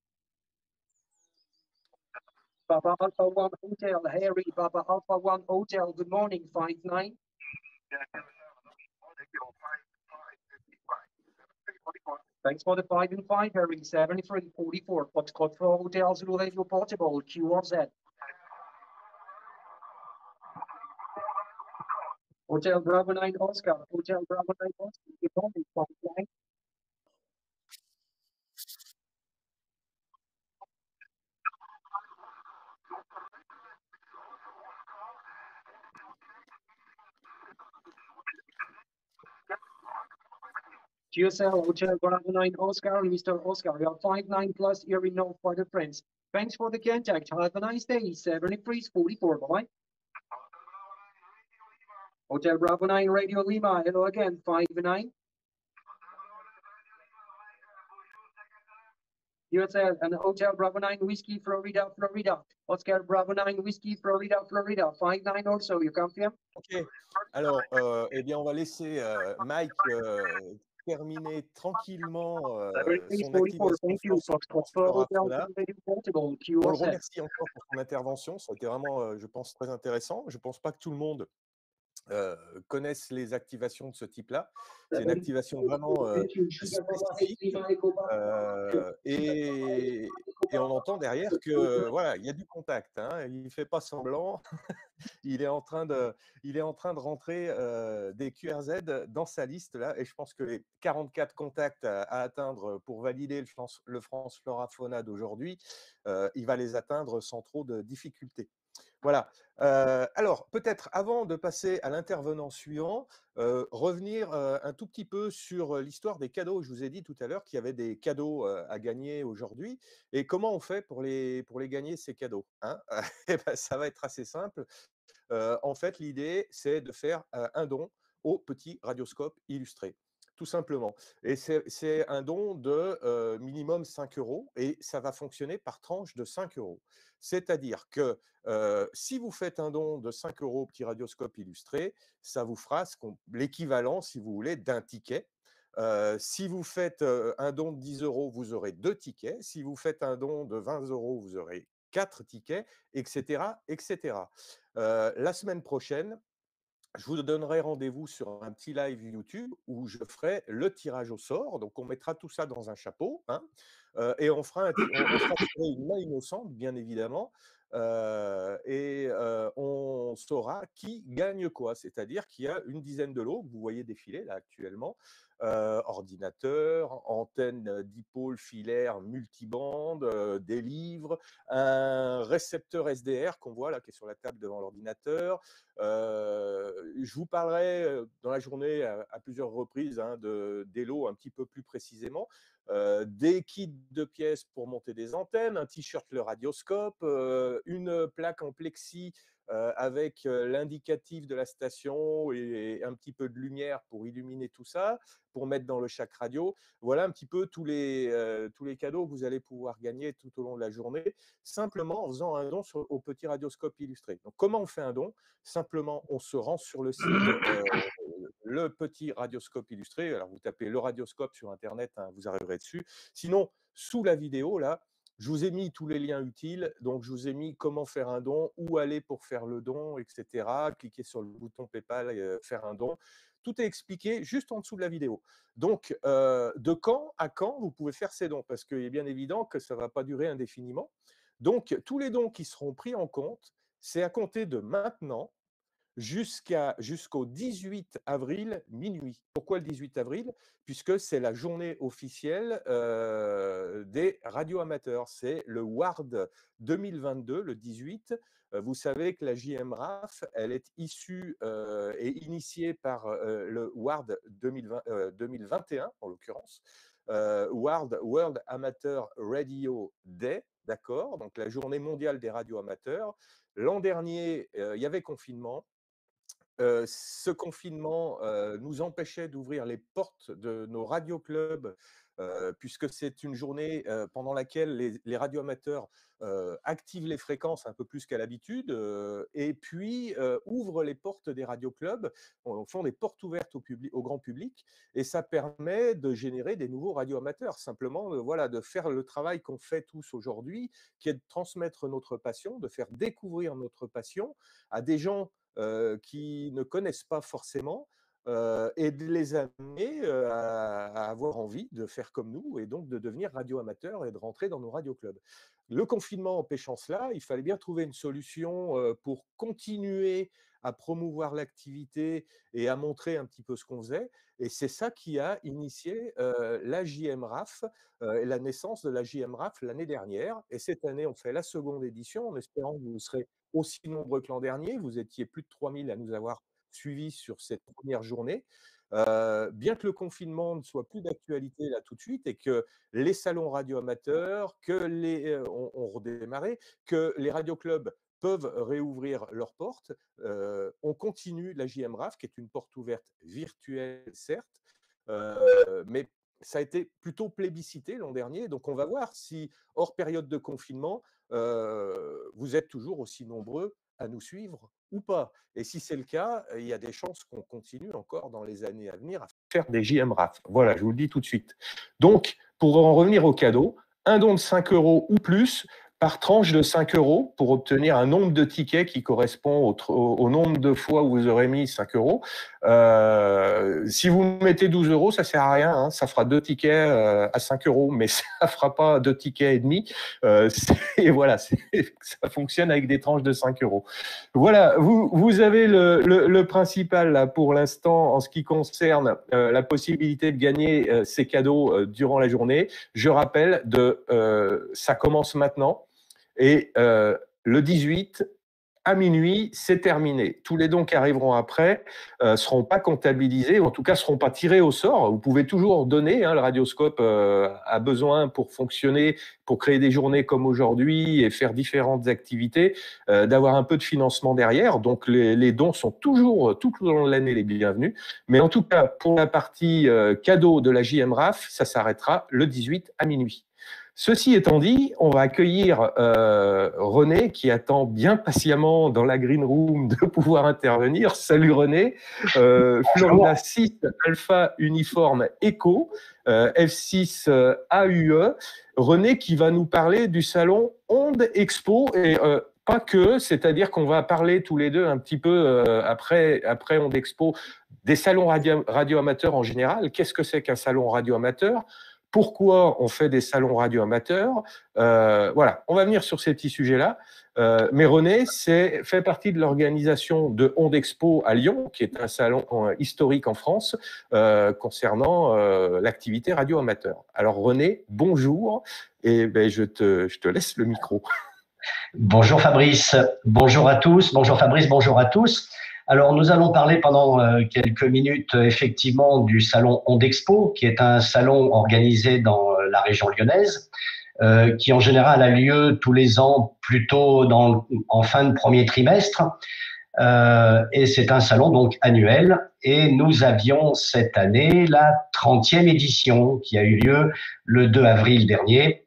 Papa Alpha 1 Hotel, Harry, Papa Alpha 1 Hotel, good morning, 59. Thanks for the 5 and 5, Harry, 73, 44, Foxtrot 4 Hotel Zulu Radio Portable, QRZ. Hotel Bravo 9 Oscar, Hotel Bravo 9 Oscar, good morning, 59. GSL Hotel Bravo 9 Oscar, Mr. Oscar, we are 59 plus here in North for the Prince. Thanks for the contact. Have a nice day. 7344. Bye. Hotel Bravo 9 Radio Lima. Hello again. 59. USL and Hotel Bravo 9 Whiskey Florida, Florida. Oscar Bravo 9 Whiskey Florida, Florida. 59 also. You confirm? Ok. Alors, eh bien, on va laisser Mike terminer tranquillement son 44. activation Thank you. sur Foxtrot le 4 Hotel Rafona. Radio Portugal. On le QSL. remercie encore pour son intervention. Ça a été vraiment, je pense, très intéressant. Je ne pense pas que tout le monde connaisse les activations de ce type-là. C'est une activation vraiment spécifique. Et on entend derrière que voilà, il y a du contact. Hein, il ne fait pas semblant. il est en train de rentrer des QRZ dans sa liste là. Et je pense que les 44 contacts à atteindre pour valider le France Flora Fauna d'aujourd'hui, il va les atteindre sans trop de difficultés. Voilà. Alors, peut-être avant de passer à l'intervenant suivant, revenir un tout petit peu sur l'histoire des cadeaux. Je vous ai dit tout à l'heure qu'il y avait des cadeaux à gagner aujourd'hui. Et comment on fait pour les gagner, ces cadeaux, hein? Eh ben, ça va être assez simple. En fait, l'idée, c'est de faire un don au petit radioscope illustré. Tout simplement. Et c'est un don de minimum 5 € et ça va fonctionner par tranche de 5 €. C'est-à-dire que si vous faites un don de 5 € au petit radioscope illustré, ça vous fera l'équivalent, si vous voulez, d'un ticket. Si vous faites un don de 10 €, vous aurez 2 tickets. Si vous faites un don de 20 €, vous aurez 4 tickets, etc., etc. La semaine prochaine, je vous donnerai rendez-vous sur un petit live YouTube où je ferai le tirage au sort. Donc, on mettra tout ça dans un chapeau, hein, et on fera tirer une main innocente, bien évidemment, et on saura qui gagne quoi. C'est-à-dire qu'il y a une dizaine de lots que vous voyez défiler là actuellement. Ordinateur, antenne dipôle filaire multibande, des livres, un récepteur SDR qu'on voit là qui est sur la table devant l'ordinateur. Je vous parlerai dans la journée à plusieurs reprises, hein, des lots un petit peu plus précisément. Des kits de pièces pour monter des antennes, un t-shirt le radioscope, une plaque en plexi avec l'indicatif de la station et un petit peu de lumière pour illuminer tout ça, pour mettre dans le chac radio. Voilà un petit peu tous les cadeaux que vous allez pouvoir gagner tout au long de la journée, simplement en faisant un don au petit radioscope illustré. Donc, comment on fait un don? Simplement, on se rend sur le site le petit radioscope illustré. Alors, vous tapez le radioscope sur Internet, hein, vous arriverez dessus. Sinon, sous la vidéo, là, je vous ai mis tous les liens utiles. Donc, je vous ai mis comment faire un don, où aller pour faire le don, etc. Cliquez sur le bouton PayPal et faire un don. Tout est expliqué juste en dessous de la vidéo. Donc, de quand à quand vous pouvez faire ces dons? Parce qu'il est bien évident que ça ne va pas durer indéfiniment. Donc, tous les dons qui seront pris en compte, c'est à compter de maintenant jusqu'au 18 avril minuit. Pourquoi le 18 avril? Puisque c'est la journée officielle des radioamateurs. C'est le WARD 2022, le 18. Vous savez que la JMRAF, elle est issue et initiée par le WARD 2021, en l'occurrence. WARD, World Amateur Radio Day, d'accord? Donc la journée mondiale des radioamateurs. L'an dernier, il y avait confinement. Ce confinement nous empêchait d'ouvrir les portes de nos radioclubs, puisque c'est une journée pendant laquelle les radioamateurs activent les fréquences un peu plus qu'à l'habitude, et puis ouvrent les portes des radioclubs, font des portes ouvertes au grand public, et ça permet de générer des nouveaux radioamateurs. Simplement, voilà, de faire le travail qu'on fait tous aujourd'hui, qui est de transmettre notre passion, de faire découvrir notre passion à des gens qui ne connaissent pas forcément, et de les amener à avoir envie de faire comme nous et donc de devenir radio-amateurs et de rentrer dans nos radioclubs. Le confinement empêchant cela, il fallait bien trouver une solution pour continuer à promouvoir l'activité et à montrer un petit peu ce qu'on faisait. Et c'est ça qui a initié la JMRAF et la naissance de la JMRAF l'année dernière. Et cette année, on fait la seconde édition en espérant que vous serez aussi nombreux que l'an dernier. Vous étiez plus de 3000 à nous avoir suivis sur cette première journée. bien que le confinement ne soit plus d'actualité là tout de suite et que les salons radio amateurs, ont redémarré, que les radioclubs peuvent réouvrir leurs portes, on continue la JMRAF, qui est une porte ouverte virtuelle, certes, mais ça a été plutôt plébiscité l'an dernier. Donc, on va voir si, hors période de confinement, vous êtes toujours aussi nombreux à nous suivre ou pas. Et si c'est le cas, il y a des chances qu'on continue encore dans les années à venir à faire des JMRAF. Voilà, je vous le dis tout de suite. Donc, pour en revenir au cadeau, un don de 5 € ou plus par tranche de 5 € pour obtenir un nombre de tickets qui correspond au nombre de fois où vous aurez mis 5 €. Si vous mettez 12 €, ça sert à rien, hein, ça fera 2 tickets à 5 €, mais ça ne fera pas 2 tickets et demi. Et voilà, ça fonctionne avec des tranches de 5 €. Voilà, vous avez le principal là, pour l'instant en ce qui concerne la possibilité de gagner ces cadeaux durant la journée. Je rappelle, ça commence maintenant. Et le 18 à minuit, c'est terminé. Tous les dons qui arriveront après ne seront pas comptabilisés, ou en tout cas ne seront pas tirés au sort. Vous pouvez toujours donner, hein, le Radioscope a besoin pour fonctionner, pour créer des journées comme aujourd'hui et faire différentes activités, d'avoir un peu de financement derrière. Donc les dons sont toujours, tout au long de l'année, les bienvenus. Mais en tout cas, pour la partie cadeau de la JMRAF, ça s'arrêtera le 18 à minuit. Ceci étant dit, on va accueillir René qui attend bien patiemment dans la green room de pouvoir intervenir. Salut René, Florida 6 Alpha Uniforme Echo, F6 AUE. René qui va nous parler du salon Onde Expo et pas que, c'est-à-dire qu'on va parler tous les deux un petit peu après Onde Expo des salons radio amateurs en général. Qu'est-ce que c'est qu'un salon radio amateur ? Pourquoi on fait des salons radio amateurs? Voilà, on va venir sur ces petits sujets-là. Mais René fait partie de l'organisation de Onde Expo à Lyon, qui est un salon historique en France concernant l'activité radio amateur. Alors René, bonjour, et ben, je te laisse le micro. Bonjour Fabrice, bonjour à tous, bonjour Fabrice, bonjour à tous. Alors, nous allons parler pendant quelques minutes effectivement du salon Onde Expo, qui est un salon organisé dans la région lyonnaise, qui en général a lieu tous les ans plutôt en fin de premier trimestre. Et c'est un salon donc annuel. Et nous avions cette année la 30e édition qui a eu lieu le 2 avril dernier.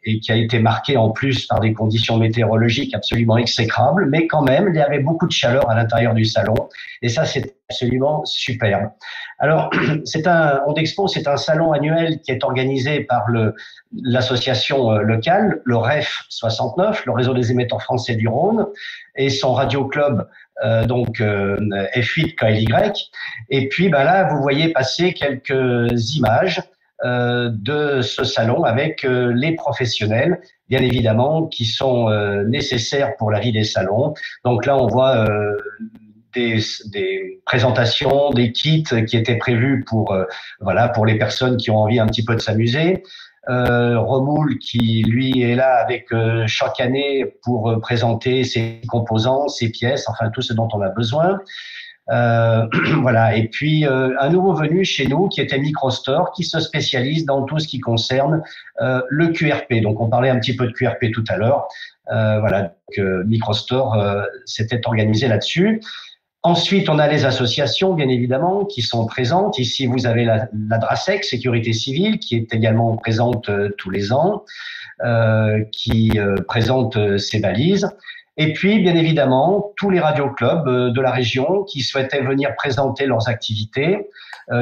Et qui a été marqué en plus par des conditions météorologiques absolument exécrables, mais quand même, il y avait beaucoup de chaleur à l'intérieur du salon, et ça, c'est absolument superbe. Alors, Onde Expo, c'est un salon annuel qui est organisé par l'association locale, le REF 69, le réseau des émetteurs français du Rhône, et son radio club, donc F8 KLY. Et puis, là, vous voyez passer quelques images de ce salon avec les professionnels, bien évidemment, qui sont nécessaires pour la vie des salons. Donc là, on voit des présentations, des kits qui étaient prévus pour les personnes qui ont envie un petit peu de s'amuser. Romoul qui lui est là avec chaque année pour présenter ses composants, ses pièces, enfin tout ce dont on a besoin. Voilà. Et puis un nouveau venu chez nous qui était Microstore, qui se spécialise dans tout ce qui concerne le QRP. Donc on parlait un petit peu de QRP tout à l'heure. Voilà. Donc, Microstore s'était organisé là-dessus. Ensuite, on a les associations, bien évidemment, qui sont présentes. Ici, vous avez la DRASEC, Sécurité Civile, qui est également présente tous les ans, qui présente ses balises. Et puis, bien évidemment, tous les radioclubs de la région qui souhaitaient venir présenter leurs activités.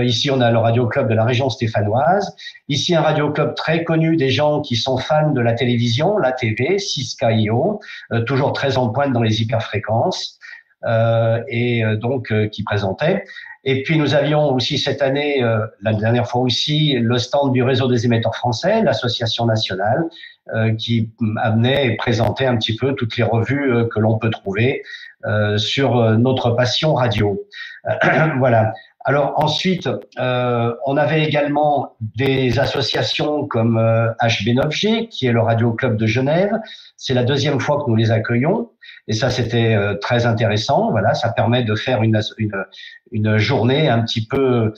Ici, on a le radioclub de la région stéphanoise. Ici, un radioclub très connu des gens qui sont fans de la télévision, la TV, 6KIO, toujours très en pointe dans les hyperfréquences. Donc qui présentait. Et puis nous avions aussi cette année, la dernière fois aussi, le stand du réseau des émetteurs français, l'association nationale, qui amenait et présentait un petit peu toutes les revues que l'on peut trouver sur notre passion radio. Voilà. Alors ensuite, on avait également des associations comme HB9G, qui est le Radio Club de Genève. C'est la deuxième fois que nous les accueillons. Et ça, c'était très intéressant. Voilà, ça permet de faire une journée un petit peu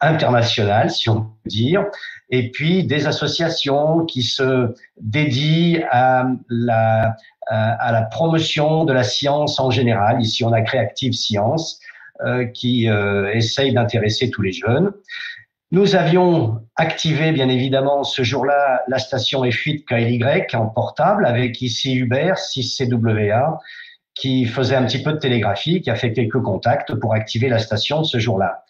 internationale, si on peut dire. Et puis des associations qui se dédient à la promotion de la science en général. Ici, on a Creative Science, qui essaye d'intéresser tous les jeunes. Nous avions activé, bien évidemment, ce jour-là, la station F8 KLY en portable avec ici Hubert, 6CWA, qui faisait un petit peu de télégraphie, qui a fait quelques contacts pour activer la station ce jour-là.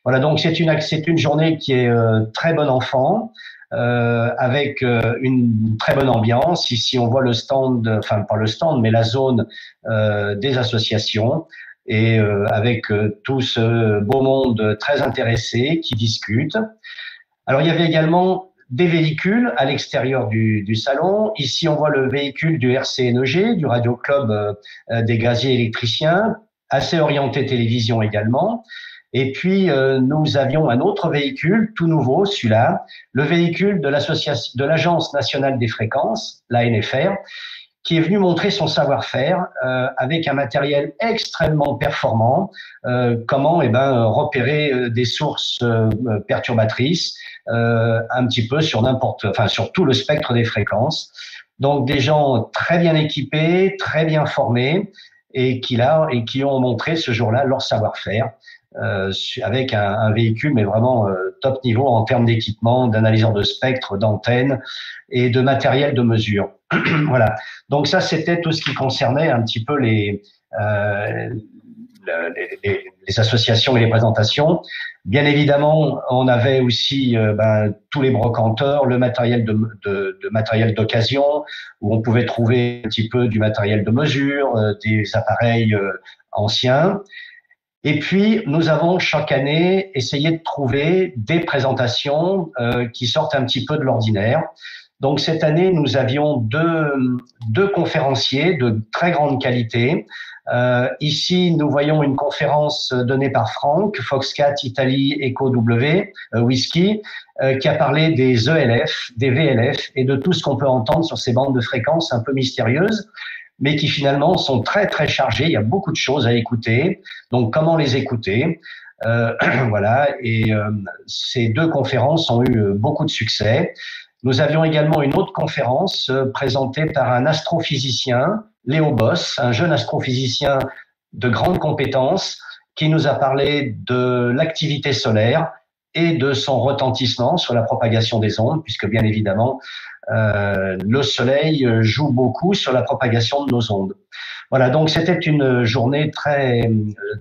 Voilà, donc c'est une journée qui est très bon enfant, avec une très bonne ambiance. Ici, on voit le stand, enfin pas le stand, mais la zone des associations, et avec tout ce beau monde très intéressé qui discute. Alors, il y avait également des véhicules à l'extérieur du salon. Ici, on voit le véhicule du RCNEG, du Radio Club des gaziers électriciens, assez orienté télévision également. Et puis, nous avions un autre véhicule, tout nouveau, celui-là, le véhicule de l'Agence nationale des fréquences, l'ANFR, qui est venu montrer son savoir-faire avec un matériel extrêmement performant, comment repérer des sources perturbatrices un petit peu sur sur tout le spectre des fréquences. Donc des gens très bien équipés, très bien formés et qui ont montré ce jour-là leur savoir-faire avec un véhicule mais vraiment top niveau en termes d'équipement, d'analyseur de spectre, d'antenne et de matériel de mesure. Voilà. Donc ça, c'était tout ce qui concernait un petit peu les associations et les présentations. Bien évidemment, on avait aussi tous les brocanteurs, le matériel de matériel d'occasion, où on pouvait trouver un petit peu du matériel de mesure, des appareils anciens. Et puis, nous avons chaque année essayé de trouver des présentations qui sortent un petit peu de l'ordinaire. Donc, cette année, nous avions deux conférenciers de très grande qualité. Ici, nous voyons une conférence donnée par Franck, Foxcat Italie Echo W, Whisky, qui a parlé des ELF, des VLF et de tout ce qu'on peut entendre sur ces bandes de fréquences un peu mystérieuses, mais qui finalement sont très, très chargées. Il y a beaucoup de choses à écouter. Donc, comment les écouter? Voilà. Et ces deux conférences ont eu beaucoup de succès. Nous avions également une autre conférence présentée par un astrophysicien, Léo Boss, un jeune astrophysicien de grande compétence, qui nous a parlé de l'activité solaire et de son retentissement sur la propagation des ondes, puisque bien évidemment, le Soleil joue beaucoup sur la propagation de nos ondes. Voilà, donc c'était une journée très,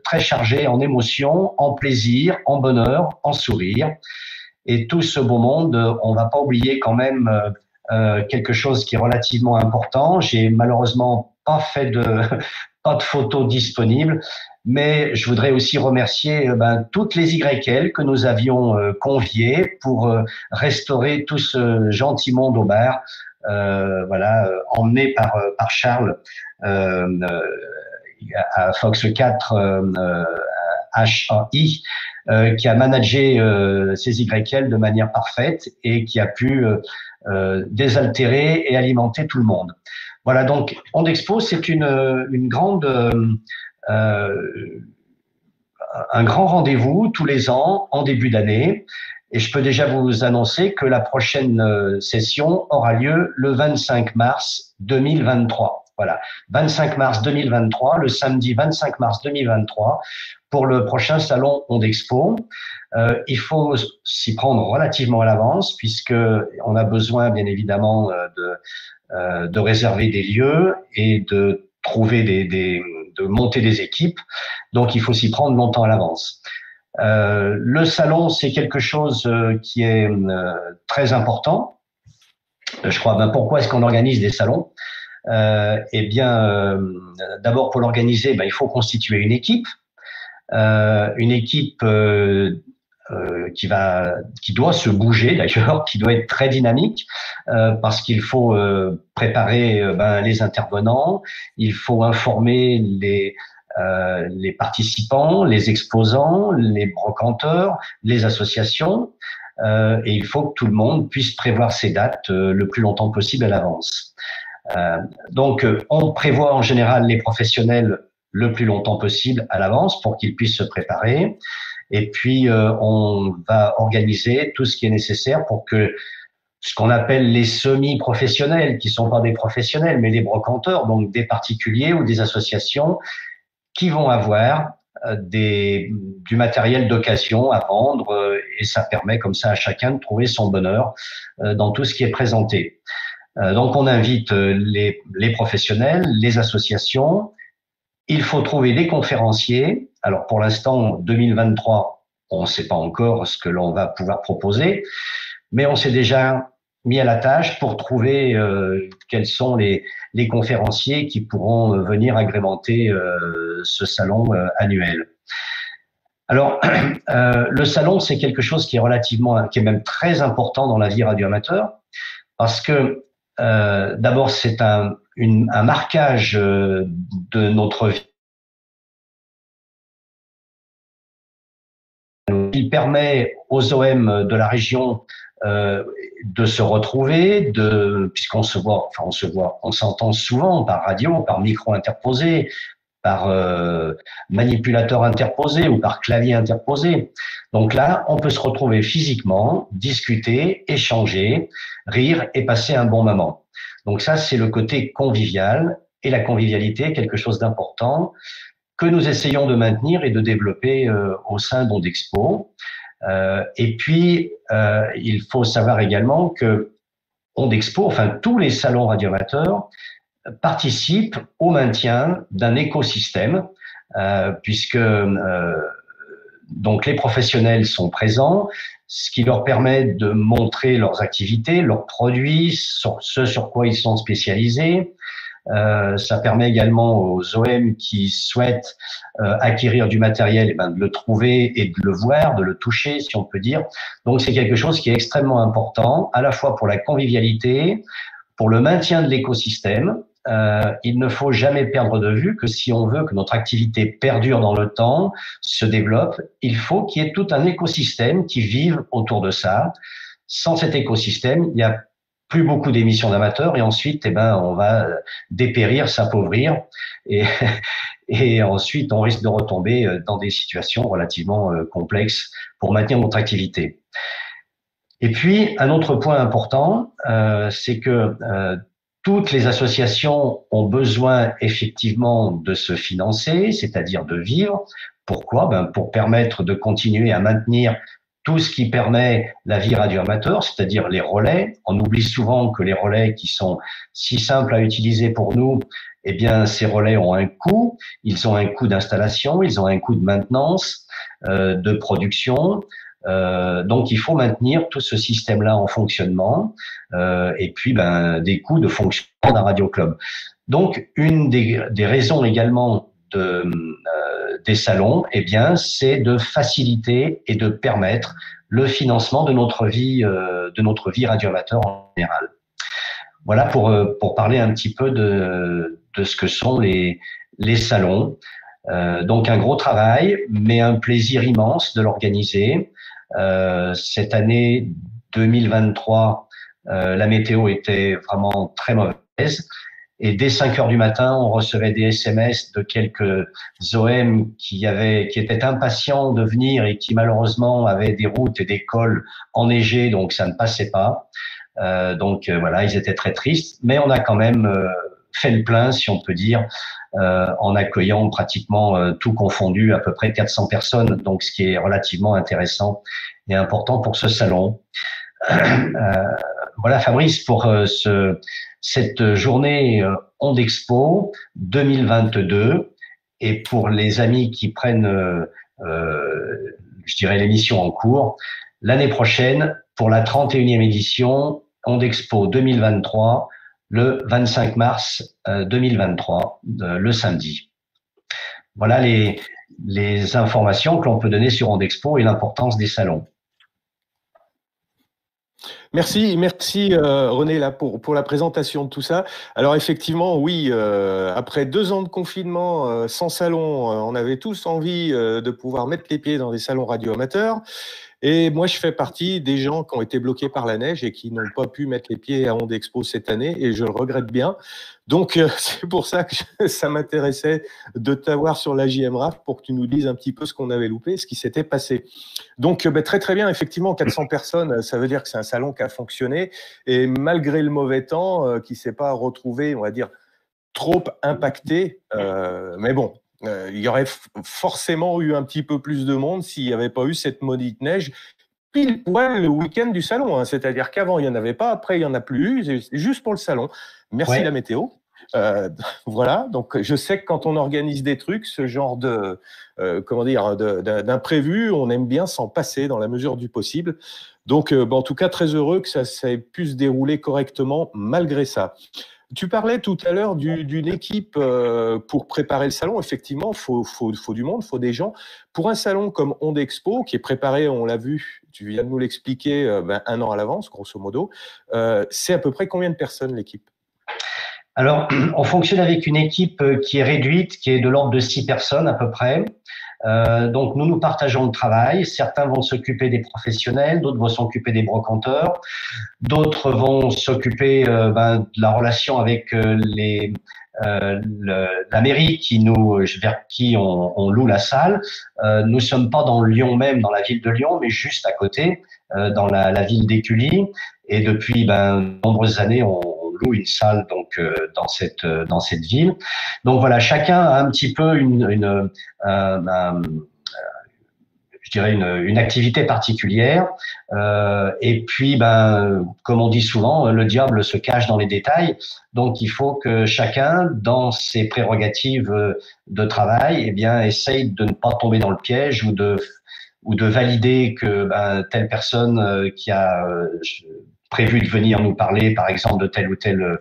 très chargée en émotions, en plaisir, en bonheur, en sourire. Et tout ce beau monde, on va pas oublier quand même quelque chose qui est relativement important. J'ai malheureusement pas de photos disponibles, mais je voudrais aussi remercier toutes les YL que nous avions conviées pour restaurer tout ce gentil monde au bar, emmené par Charles à Fox 4 HAI, qui a managé ces YL de manière parfaite et qui a pu désaltérer et alimenter tout le monde. Voilà, donc Ondes Expo, c'est une grande un grand rendez-vous tous les ans en début d'année. Et je peux déjà vous annoncer que la prochaine session aura lieu le 25 mars 2023. Voilà, 25 mars 2023, le samedi 25 mars 2023, pour le prochain salon Ondes Expo. Il faut s'y prendre relativement à l'avance, puisque on a besoin, bien évidemment, de réserver des lieux et de trouver de monter des équipes. Donc, il faut s'y prendre longtemps à l'avance. Le salon, c'est quelque chose qui est très important. Je crois, pourquoi est-ce qu'on organise des salons? Eh bien, d'abord, pour l'organiser, il faut constituer une équipe qui doit se bouger d'ailleurs, qui doit être très dynamique, parce qu'il faut préparer les intervenants, il faut informer les participants, les exposants, les brocanteurs, les associations, et il faut que tout le monde puisse prévoir ses dates le plus longtemps possible à l'avance. Donc, on prévoit en général les professionnels le plus longtemps possible à l'avance pour qu'ils puissent se préparer. Et puis, on va organiser tout ce qui est nécessaire pour que ce qu'on appelle les semi-professionnels, qui sont pas des professionnels, mais des brocanteurs, donc des particuliers ou des associations, qui vont avoir du matériel d'occasion à vendre, et ça permet comme ça à chacun de trouver son bonheur dans tout ce qui est présenté. Donc, on invite les professionnels, les associations. Il faut trouver des conférenciers. Alors, pour l'instant, 2023, on ne sait pas encore ce que l'on va pouvoir proposer, mais on s'est déjà mis à la tâche pour trouver quels sont les conférenciers qui pourront venir agrémenter ce salon annuel. Alors, le salon, c'est quelque chose qui est même très important dans la vie radio-amateur, parce que d'abord, c'est un marquage de notre vie. Il permet aux OM de la région de se retrouver, puisqu'on on s'entend souvent par radio, par micro interposé, par manipulateur interposé ou par clavier interposé. Donc là, on peut se retrouver physiquement, discuter, échanger, rire et passer un bon moment. Donc ça, c'est le côté convivial, et la convivialité est quelque chose d'important que nous essayons de maintenir et de développer au sein d'Ondexpo. Et puis, il faut savoir également que Ondexpo, enfin tous les salons radioamateurs, participent au maintien d'un écosystème, puisque donc les professionnels sont présents, ce qui leur permet de montrer leurs activités, leurs produits, ce sur quoi ils sont spécialisés. Ça permet également aux OM qui souhaitent acquérir du matériel, de le trouver et de le voir, de le toucher, si on peut dire. Donc, c'est quelque chose qui est extrêmement important, à la fois pour la convivialité, pour le maintien de l'écosystème. Il ne faut jamais perdre de vue que si on veut que notre activité perdure dans le temps, se développe, il faut qu'il y ait tout un écosystème qui vive autour de ça. Sans cet écosystème, il n'y a plus beaucoup d'émissions d'amateurs, et ensuite, on va dépérir, s'appauvrir, et ensuite, on risque de retomber dans des situations relativement complexes pour maintenir notre activité. Et puis, un autre point important, c'est que toutes les associations ont besoin effectivement de se financer, c'est-à-dire de vivre. Pourquoi? Pour permettre de continuer à maintenir tout ce qui permet la vie radio-amateur, c'est-à-dire les relais. On oublie souvent que les relais qui sont si simples à utiliser pour nous, eh bien, ces relais ont un coût. Ils ont un coût d'installation, ils ont un coût de maintenance, de production. Donc, il faut maintenir tout ce système-là en fonctionnement, et puis des coûts de fonctionnement d'un radio-club. Donc, une des raisons également des salons, eh bien, c'est de faciliter et de permettre le financement de notre vie radio-amateur en général. Voilà pour parler un petit peu de ce que sont les salons. Donc, un gros travail, mais un plaisir immense de l'organiser. Cette année 2023, la météo était vraiment très mauvaise. Et dès 5 heures du matin, on recevait des SMS de quelques OM qui étaient impatients de venir et qui malheureusement avaient des routes et des cols enneigés, donc ça ne passait pas. Donc voilà, ils étaient très tristes, mais on a quand même fait le plein, si on peut dire, en accueillant pratiquement tout confondu, à peu près 400 personnes, donc ce qui est relativement intéressant et important pour ce salon. Voilà, Fabrice, pour cette journée Ondexpo 2022, et pour les amis qui prennent, je dirais, l'émission en cours, l'année prochaine, pour la 31e édition Ondexpo 2023, le 25 mars 2023, le samedi. Voilà les informations que l'on peut donner sur Ondexpo et l'importance des salons. Merci René là pour la présentation de tout ça. Alors effectivement, oui, après 2 ans de confinement sans salon, on avait tous envie de pouvoir mettre les pieds dans des salons radio amateurs. Et moi, je fais partie des gens qui ont été bloqués par la neige et qui n'ont pas pu mettre les pieds à Onde Expo cette année, et je le regrette bien. Donc, c'est pour ça que ça m'intéressait de t'avoir sur la JMRAF pour que tu nous dises un petit peu ce qu'on avait loupé, ce qui s'était passé. Donc, très très bien, effectivement, 400 personnes, ça veut dire que c'est un salon qui a fonctionné, et malgré le mauvais temps, qui ne s'est pas retrouvé, on va dire, trop impacté, mais bon, il y aurait forcément eu un petit peu plus de monde s'il n'y avait pas eu cette maudite neige pile poil le week-end du salon, hein. C'est-à-dire qu'avant il n'y en avait pas, après il n'y en a plus eu, juste pour le salon. Merci Ouais. la météo. Voilà, donc je sais que quand on organise des trucs, ce genre de d'imprévu, on aime bien s'en passer dans la mesure du possible. Donc, en tout cas, très heureux que ça ait pu se dérouler correctement malgré ça. Tu parlais tout à l'heure d'une équipe pour préparer le salon. Effectivement, faut du monde, faut des gens. Pour un salon comme Onde Expo, qui est préparé, on l'a vu, tu viens de nous l'expliquer, 1 an à l'avance, grosso modo, c'est à peu près combien de personnes l'équipe? Alors, on fonctionne avec une équipe qui est réduite, qui est de l'ordre de 6 personnes à peu près. Donc, nous partageons le travail. Certains vont s'occuper des professionnels, d'autres vont s'occuper des brocanteurs, d'autres vont s'occuper de la relation avec la mairie vers qui on loue la salle. Nous sommes pas dans Lyon même, dans la ville de Lyon, mais juste à côté, dans la ville d'Écully. Et depuis de nombreuses années, on loue une salle donc dans cette ville. Donc voilà, chacun a un petit peu je dirais une activité particulière. Et puis, comme on dit souvent, le diable se cache dans les détails. Donc, il faut que chacun, dans ses prérogatives de travail, essaye de ne pas tomber dans le piège ou de valider que telle personne qui a prévu de venir nous parler, par exemple, de telle ou telle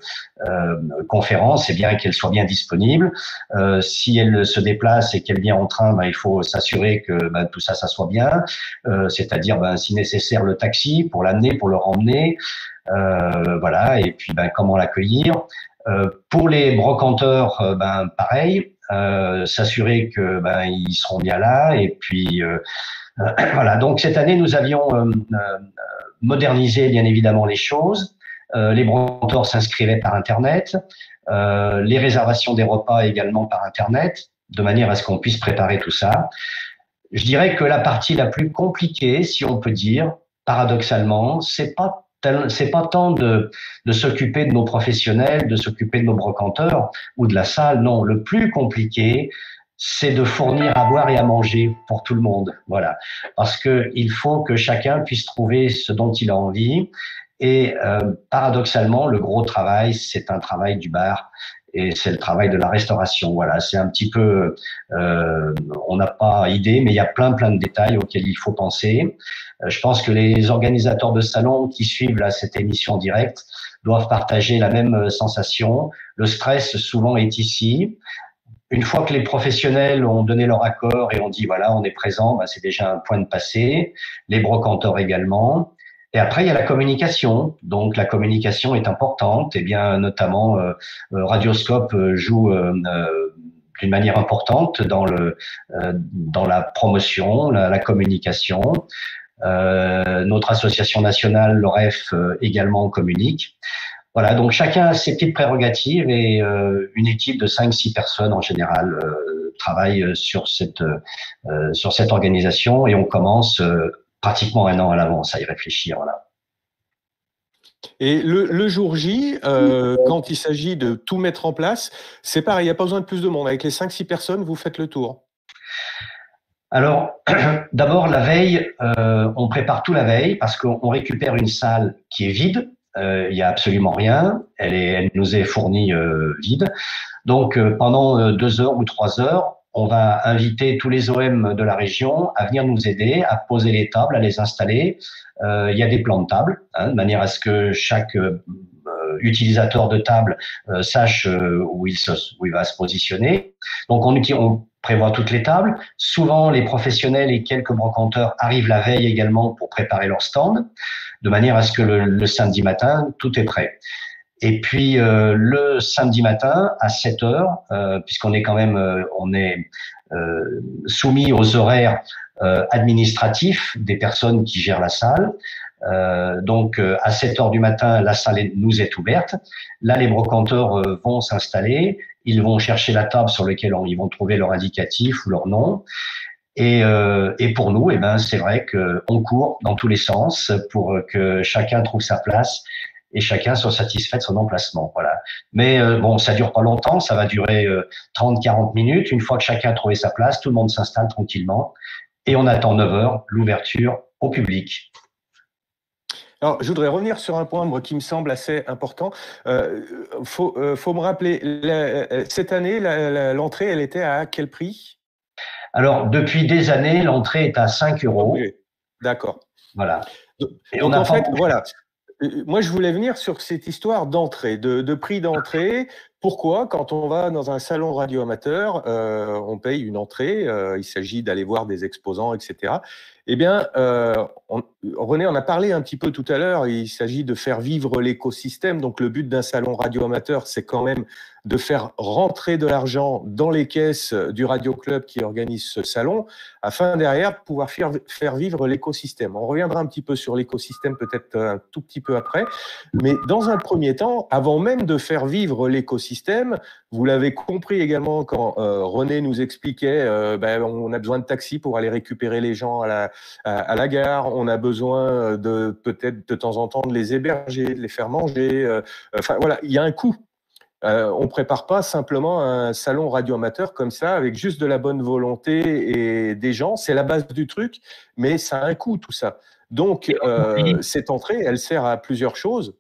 conférence, qu'elle soit bien disponible. Si elle se déplace et qu'elle vient en train, il faut s'assurer que tout ça soit bien. C'est-à-dire, si nécessaire, le taxi pour l'amener, pour le ramener. Voilà. Et puis, comment l'accueillir. Pour les brocanteurs, pareil. S'assurer que ils seront bien là. Et puis, voilà. Donc, cette année, nous avions moderniser bien évidemment les choses. Les brocanteurs s'inscrivaient par Internet, les réservations des repas également par Internet, de manière à ce qu'on puisse préparer tout ça. Je dirais que la partie la plus compliquée, si on peut dire, paradoxalement, c'est pas tant de s'occuper de nos professionnels, de s'occuper de nos brocanteurs ou de la salle. Non, le plus compliqué, c'est de fournir à boire et à manger pour tout le monde. Voilà. Parce que il faut que chacun puisse trouver ce dont il a envie. Et paradoxalement, le gros travail, c'est un travail du bar et c'est le travail de la restauration. Voilà, c'est un petit peu, on n'a pas idée, mais il y a plein de détails auxquels il faut penser. Je pense que les organisateurs de salons qui suivent là cette émission directe doivent partager la même sensation. Le stress souvent est ici. Une fois que les professionnels ont donné leur accord et ont dit voilà, on est présent, c'est déjà un point de passé. Les brocanteurs également. Et après, il y a la communication. Donc, la communication est importante. Et bien, notamment, Radioscope joue d'une manière importante dans la promotion, la communication. Notre association nationale, l'OREF, également communique. Voilà, donc chacun a ses petites prérogatives et une équipe de 5-6 personnes en général travaille sur cette organisation et on commence pratiquement 1 an à l'avance à y réfléchir. Voilà. Et le jour J, quand il s'agit de tout mettre en place, c'est pareil, il n'y a pas besoin de plus de monde. Avec les 5-6 personnes, vous faites le tour. Alors, d'abord, la veille, on prépare tout la veille parce qu'on récupère une salle qui est vide. Il y a absolument rien. Elle nous est fournie vide. Donc, pendant 2 heures ou 3 heures, on va inviter tous les OM de la région à venir nous aider, à poser les tables, à les installer. Il y a des plans de table, de manière à ce que chaque utilisateur de table sache où il va se positionner. Donc on prévoit toutes les tables. Souvent, les professionnels et quelques brocanteurs arrivent la veille également pour préparer leur stand, de manière à ce que le samedi matin, tout est prêt. Et puis le samedi matin à 7 heures, puisqu'on est quand même soumis aux horaires administratifs des personnes qui gèrent la salle. Donc à 7 heures du matin, la salle nous est ouverte. Là, les brocanteurs vont s'installer. Ils vont chercher la table sur laquelle ils vont trouver leur indicatif ou leur nom. Et pour nous, c'est vrai qu'on court dans tous les sens pour que chacun trouve sa place et chacun soit satisfait de son emplacement. Voilà. Mais bon, ça dure pas longtemps, ça va durer 30-40 minutes. Une fois que chacun a trouvé sa place, tout le monde s'installe tranquillement et on attend 9 heures l'ouverture au public. Alors, je voudrais revenir sur un point moi, qui me semble assez important. Faut me rappeler, cette année, l'entrée, elle était à quel prix? Alors, depuis des années, l'entrée est à 5 euros. Oui, d'accord. Voilà. Et donc, en fait, voilà. Moi, je voulais venir sur cette histoire d'entrée, de prix d'entrée. Pourquoi, quand on va dans un salon radio amateur, on paye une entrée, il s'agit d'aller voir des exposants, etc. Eh bien, René en a parlé un petit peu tout à l'heure, il s'agit de faire vivre l'écosystème. Donc, le but d'un salon radio amateur, c'est quand même de faire rentrer de l'argent dans les caisses du Radio Club qui organise ce salon, afin derrière de pouvoir faire vivre l'écosystème. On reviendra un petit peu sur l'écosystème peut-être un tout petit peu après, mais dans un premier temps, avant même de faire vivre l'écosystème, vous l'avez compris également quand René nous expliquait, on a besoin de taxis pour aller récupérer les gens à la gare, on a besoin de peut-être de temps en temps de les héberger, de les faire manger. Enfin voilà, il y a un coût. On ne prépare pas simplement un salon radio amateur comme ça, avec juste de la bonne volonté et des gens. C'est la base du truc, mais ça a un coût tout ça. Donc, cette entrée, elle sert à plusieurs choses.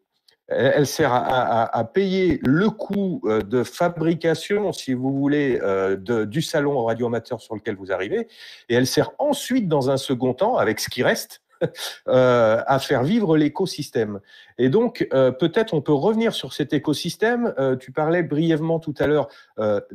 Elle sert à payer le coût de fabrication, si vous voulez, du salon radio amateur sur lequel vous arrivez. Et elle sert ensuite, dans un second temps, avec ce qui reste, à faire vivre l'écosystème. Et donc, peut-être on peut revenir sur cet écosystème. Tu parlais brièvement tout à l'heure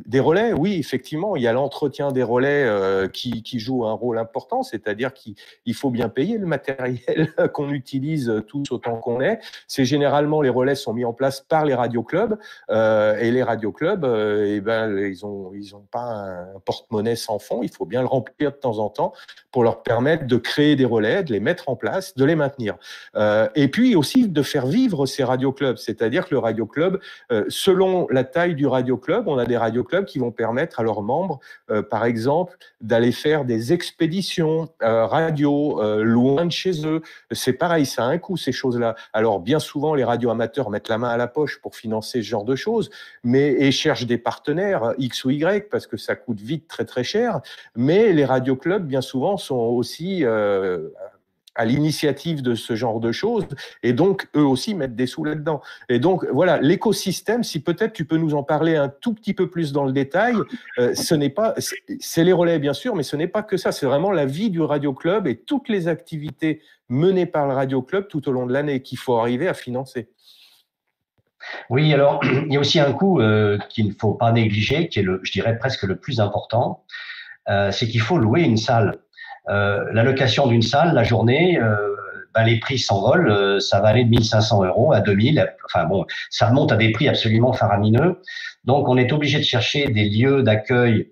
des relais. Oui, effectivement, il y a l'entretien des relais qui joue un rôle important, c'est-à-dire qu'il faut bien payer le matériel qu'on utilise tous autant qu'on est. C'est généralement, les relais sont mis en place par les radioclubs et les radioclubs, ils ont pas un porte-monnaie sans fond. Il faut bien le remplir de temps en temps pour leur permettre de créer des relais, de les mettre en place, de les maintenir. Et puis aussi de faire vivre ces radioclubs, c'est-à-dire que le radioclub, selon la taille du radioclub, on a des radioclubs qui vont permettre à leurs membres, par exemple, d'aller faire des expéditions radio loin de chez eux. C'est pareil, ça a un coût, ces choses-là. Alors, bien souvent, les radios amateurs mettent la main à la poche pour financer ce genre de choses, et cherchent des partenaires X ou Y, parce que ça coûte vite très très cher. Mais les radioclubs, bien souvent, sont aussi à l'initiative de ce genre de choses, et donc eux aussi mettent des sous là-dedans. Et donc voilà, l'écosystème, si peut-être tu peux nous en parler un tout petit peu plus dans le détail, c'est les relais bien sûr, mais ce n'est pas que ça, c'est vraiment la vie du Radio Club et toutes les activités menées par le Radio Club tout au long de l'année qu'il faut arriver à financer. Oui, alors il y a aussi un coût qu'il ne faut pas négliger, qui est je dirais presque le plus important, c'est qu'il faut louer une salle. La location d'une salle, la journée, les prix s'envolent, ça va aller de 1 500 € à 2 000. Enfin bon, ça remonte à des prix absolument faramineux. Donc, on est obligé de chercher des lieux d'accueil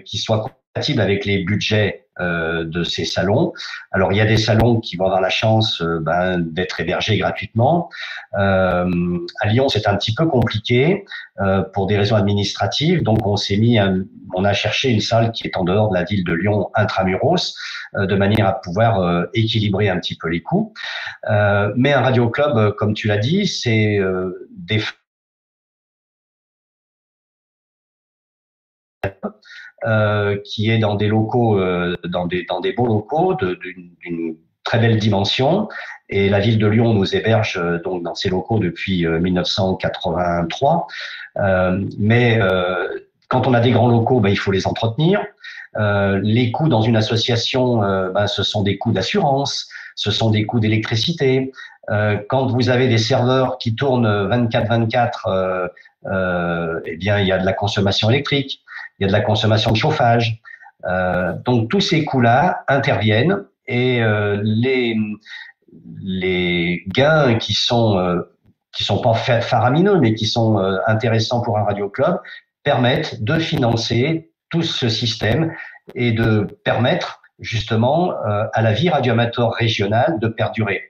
qui soient compatibles avec les budgets de ces salons. Alors, il y a des salons qui vont avoir la chance d'être hébergés gratuitement. À Lyon, c'est un petit peu compliqué pour des raisons administratives. Donc, on a cherché une salle qui est en dehors de la ville de Lyon, intramuros, de manière à pouvoir équilibrer un petit peu les coûts. Mais un radio club, comme tu l'as dit, c'est des qui est dans des locaux, dans des beaux locaux d'une très belle dimension. Et la ville de Lyon nous héberge donc dans ces locaux depuis 1983. Mais quand on a des grands locaux, il faut les entretenir. Les coûts dans une association, ce sont des coûts d'assurance, ce sont des coûts d'électricité, Quand vous avez des serveurs qui tournent 24/24, eh bien, il y a de la consommation électrique, il y a de la consommation de chauffage. Donc, tous ces coûts-là interviennent et les gains qui sont pas faramineux, mais qui sont intéressants pour un radio club, permettent de financer tout ce système et de permettre justement à la vie radioamateur régionale de perdurer.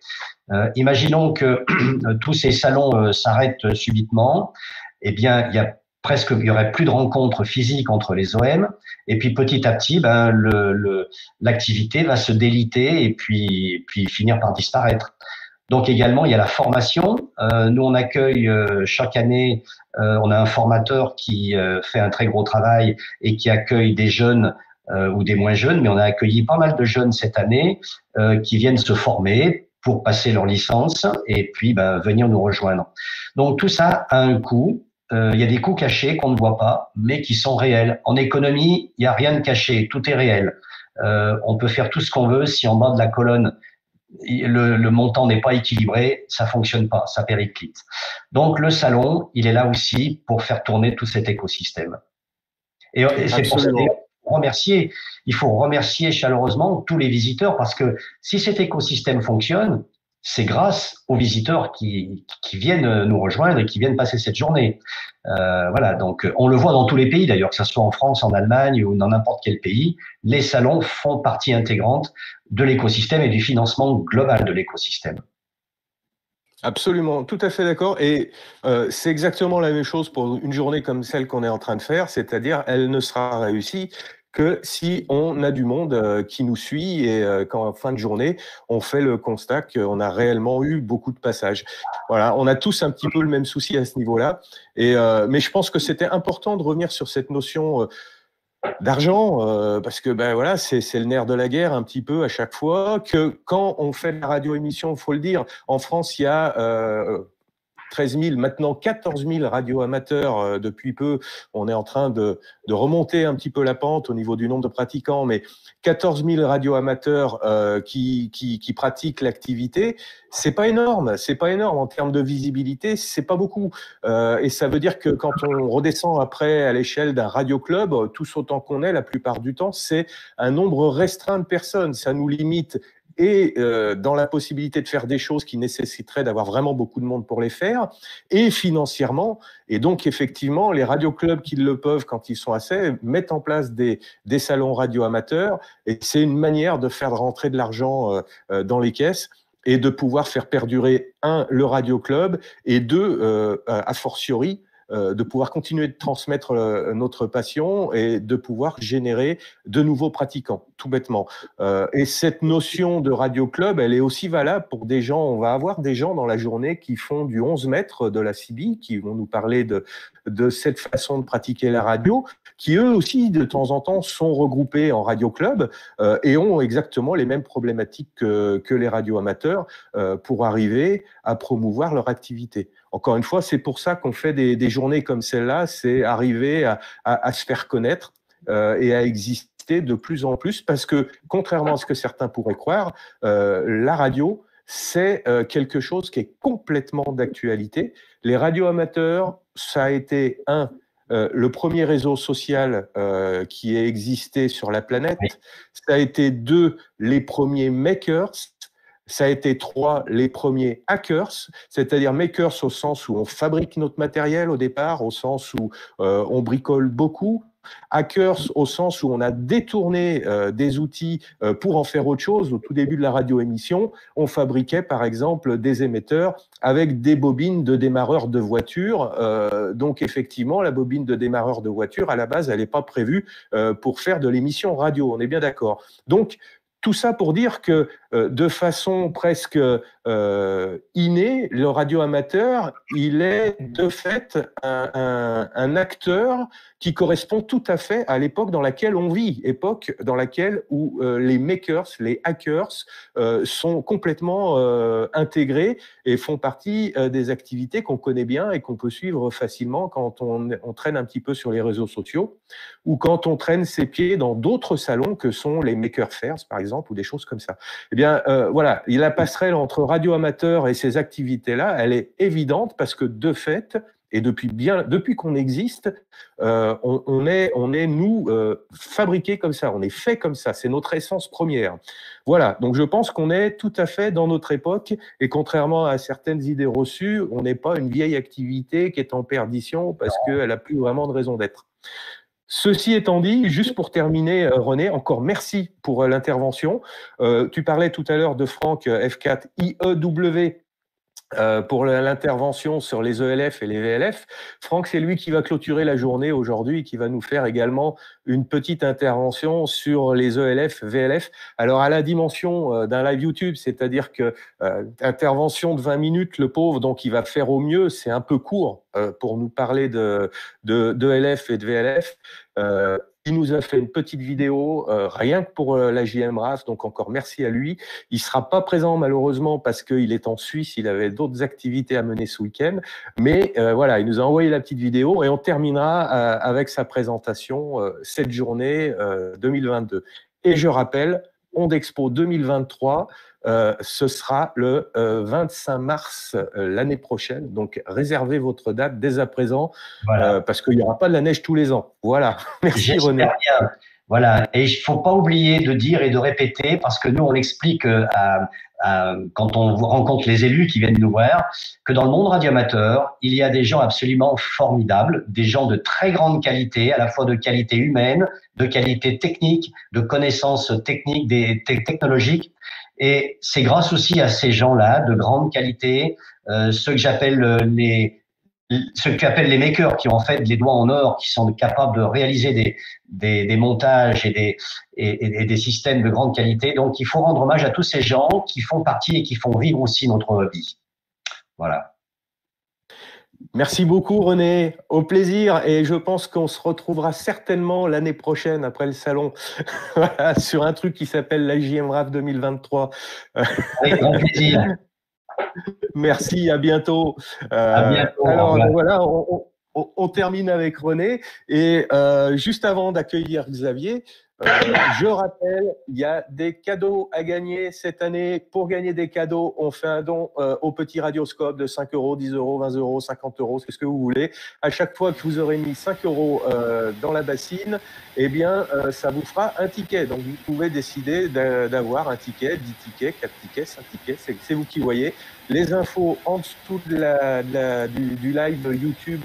Imaginons que tous ces salons s'arrêtent subitement, eh bien, il y aurait plus de rencontres physiques entre les OM, et puis petit à petit, ben, l'activité va se déliter et puis finir par disparaître. Donc également, il y a la formation. Nous, on accueille chaque année, on a un formateur qui fait un très gros travail et qui accueille des jeunes ou des moins jeunes, mais on a accueilli pas mal de jeunes cette année qui viennent se former pour passer leur licence et puis ben, venir nous rejoindre. Donc tout ça a un coût. Il y a des coûts cachés qu'on ne voit pas, mais qui sont réels. En économie, il n'y a rien de caché, tout est réel. On peut faire tout ce qu'on veut si en bas de la colonne le montant n'est pas équilibré, ça fonctionne pas, ça périclite. Donc le salon, il est là aussi pour faire tourner tout cet écosystème. Et c'est pour ça il faut remercier chaleureusement tous les visiteurs parce que si cet écosystème fonctionne, c'est grâce aux visiteurs qui viennent nous rejoindre et qui viennent passer cette journée. Voilà, donc on le voit dans tous les pays d'ailleurs, que ce soit en France, en Allemagne ou dans n'importe quel pays, les salons font partie intégrante de l'écosystème et du financement global de l'écosystème. Absolument, tout à fait d'accord. Et c'est exactement la même chose pour une journée comme celle qu'on est en train de faire, c'est-à-dire elle ne sera réussie que si on a du monde qui nous suit et qu'en fin de journée, on fait le constat qu'on a réellement eu beaucoup de passages. Voilà, on a tous un petit peu le même souci à ce niveau-là. Mais je pense que c'était important de revenir sur cette notion d'argent, parce que ben voilà, c'est le nerf de la guerre un petit peu à chaque fois, que quand on fait de la radio-émission, il faut le dire, en France, il y a 13 000, maintenant 14 000 radios amateurs depuis peu. On est en train de remonter un petit peu la pente au niveau du nombre de pratiquants, mais 14 000 radios amateurs qui pratiquent l'activité, c'est pas énorme en termes de visibilité, c'est pas beaucoup. Et ça veut dire que quand on redescend après à l'échelle d'un radio club, tous autant qu'on est, la plupart du temps, c'est un nombre restreint de personnes. Ça nous limite et dans la possibilité de faire des choses qui nécessiteraient d'avoir vraiment beaucoup de monde pour les faire, et financièrement. Et donc, effectivement, les radioclubs qui le peuvent, quand ils sont assez, mettent en place des salons radio amateurs, et c'est une manière de faire rentrer de l'argent dans les caisses et de pouvoir faire perdurer, un, le radioclub, et deux, a fortiori, de pouvoir continuer de transmettre notre passion et de pouvoir générer de nouveaux pratiquants, tout bêtement. Et cette notion de radio club, elle est aussi valable pour des gens. On va avoir des gens dans la journée qui font du 11 mètres de la CB, qui vont nous parler de cette façon de pratiquer la radio, qui eux aussi, de temps en temps, sont regroupés en radio club et ont exactement les mêmes problématiques que les radios amateurs pour arriver à promouvoir leur activité. Encore une fois, c'est pour ça qu'on fait des journées comme celle-là, c'est arriver à se faire connaître et à exister de plus en plus, parce que, contrairement à ce que certains pourraient croire, la radio, c'est quelque chose qui est complètement d'actualité. Les radios amateurs, ça a été, le premier réseau social qui ait existé sur la planète, ça a été 2, les premiers makers, ça a été 3, les premiers hackers, c'est-à-dire makers au sens où on fabrique notre matériel au départ, au sens où on bricole beaucoup. Hackers au sens où on a détourné des outils pour en faire autre chose. Au tout début de la radio-émission, on fabriquait par exemple des émetteurs avec des bobines de démarreur de voiture. Donc effectivement, la bobine de démarreur de voiture, à la base, elle n'est pas prévue pour faire de l'émission radio, on est bien d'accord. Donc, tout ça pour dire que de façon presque innée, le radio amateur, il est de fait un acteur qui correspond tout à fait à l'époque dans laquelle on vit, époque dans laquelle où les makers, les hackers sont complètement intégrés et font partie des activités qu'on connaît bien et qu'on peut suivre facilement quand on traîne un petit peu sur les réseaux sociaux ou quand on traîne ses pieds dans d'autres salons que sont les Maker Fairs, par exemple. exemple, ou des choses comme ça. Eh bien, voilà, la passerelle entre radio amateur et ces activités-là, elle est évidente parce que de fait, et depuis qu'on existe, on est nous fabriqués comme ça, on est fait comme ça, c'est notre essence première. Voilà, donc je pense qu'on est tout à fait dans notre époque et contrairement à certaines idées reçues, on n'est pas une vieille activité qui est en perdition parce qu'elle n'a plus vraiment de raison d'être. Ceci étant dit, juste pour terminer, René, encore merci pour l'intervention. Tu parlais tout à l'heure de Franck F4 IEW. Pour l'intervention sur les ELF et les VLF. Franck, c'est lui qui va clôturer la journée aujourd'hui et qui va nous faire également une petite intervention sur les ELF, VLF. Alors, à la dimension d'un live YouTube, c'est-à-dire que intervention de 20 minutes, le pauvre, donc il va faire au mieux, c'est un peu court pour nous parler de ELF et de VLF. Il nous a fait une petite vidéo, rien que pour la JMRAF, donc encore merci à lui. Il ne sera pas présent malheureusement parce qu'il est en Suisse, il avait d'autres activités à mener ce week-end. Mais voilà, il nous a envoyé la petite vidéo et on terminera avec sa présentation cette journée 2022. Et je rappelle, Ondexpo 2023, ce sera le 25 mars l'année prochaine. Donc, réservez votre date dès à présent Voilà. parce qu'il n'y aura pas de la neige tous les ans. Voilà. Merci René. Bien. Voilà. Et il ne faut pas oublier de dire et de répéter parce que nous, on l'explique quand on rencontre les élus qui viennent nous voir, que dans le monde radioamateur, il y a des gens absolument formidables, des gens de très grande qualité, à la fois de qualité humaine, de qualité technique, de connaissances techniques, technologiques. Et c'est grâce aussi à ces gens-là de grande qualité, ceux que j'appelle ceux que tu appelles les makers, qui ont en fait les doigts en or, qui sont capables de réaliser des montages et des systèmes de grande qualité. Donc, il faut rendre hommage à tous ces gens qui font partie et qui font vivre aussi notre vie. Voilà. Merci beaucoup René, au plaisir et je pense qu'on se retrouvera certainement l'année prochaine après le salon sur un truc qui s'appelle la JMRAF 2023. Avec grand plaisir. Merci, à bientôt. À bientôt. Alors voilà, on termine avec René et juste avant d'accueillir Xavier, je rappelle, il y a des cadeaux à gagner cette année. Pour gagner des cadeaux, on fait un don au petit radioscope de 5 €, 10 €, 20 €, 50 €, c'est ce que vous voulez. À chaque fois que vous aurez mis 5 € dans la bassine, eh bien, ça vous fera un ticket. Donc, vous pouvez décider d'avoir un ticket, 10 tickets, 4 tickets, 5 tickets, c'est vous qui voyez. Les infos en dessous du live YouTube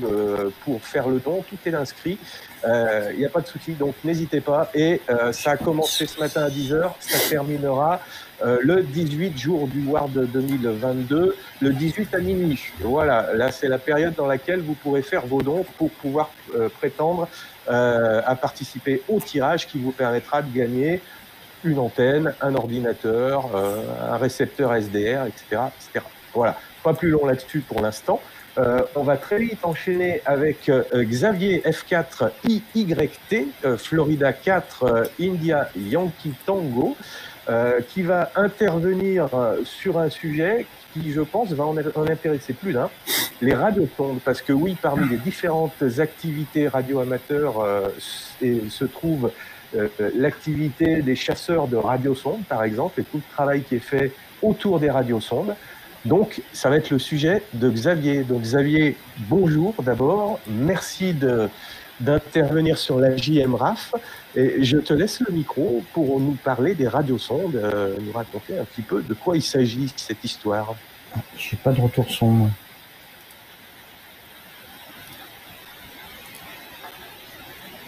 pour faire le don, tout est inscrit. Il n'y a pas de souci, donc n'hésitez pas. Et ça a commencé ce matin à 10 h, ça terminera le 18 jour du Ward 2022, le 18 à minuit. Voilà, là c'est la période dans laquelle vous pourrez faire vos dons pour pouvoir prétendre à participer au tirage qui vous permettra de gagner une antenne, un ordinateur, un récepteur SDR, etc., etc. Voilà, pas plus long là-dessus pour l'instant. On va très vite enchaîner avec Xavier F4 IYT, Florida 4 India Yankee Tango, qui va intervenir sur un sujet qui, je pense, va en intéresser plus d'un, les radiosondes. Parce que oui, parmi les différentes activités radio-amateurs se trouve l'activité des chasseurs de radiosondes, par exemple, et tout le travail qui est fait autour des radiosondes. Donc, ça va être le sujet de Xavier. Donc, Xavier, bonjour d'abord. Merci d'intervenir sur la JMRAF. Et je te laisse le micro pour nous parler des radiosondes, nous raconter un petit peu de quoi il s'agit, cette histoire. Je n'ai pas de retour son.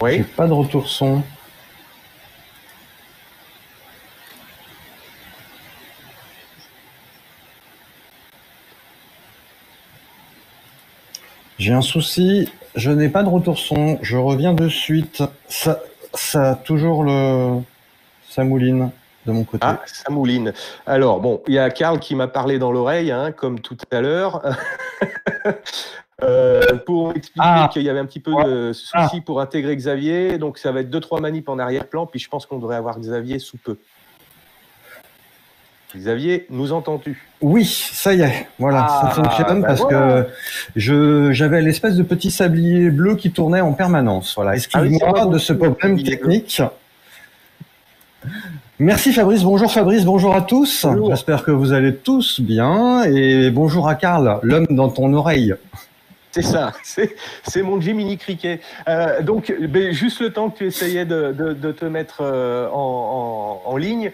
Oui. J'ai pas de retour son. J'ai un souci, je n'ai pas de retour son, je reviens de suite. Ça toujours ça mouline de mon côté. Ah, ça mouline. Alors, bon, il y a Karl qui m'a parlé dans l'oreille, hein, comme tout à l'heure, pour expliquer qu'il y avait un petit peu de soucis pour intégrer Xavier. Donc, ça va être 2-3 manips en arrière-plan, puis je pense qu'on devrait avoir Xavier sous peu. Xavier, nous entends-tu? Oui, ça y est, voilà, ça fonctionne parce que j'avais l'espèce de petit sablier bleu qui tournait en permanence. Voilà, excuse-moi de ce problème technique. Merci Fabrice, bonjour à tous. Bonjour. J'espère que vous allez tous bien et bonjour à Karl, l'homme dans ton oreille. C'est ça, c'est mon Jiminy Cricket. Donc, juste le temps que tu essayais de te mettre en ligne,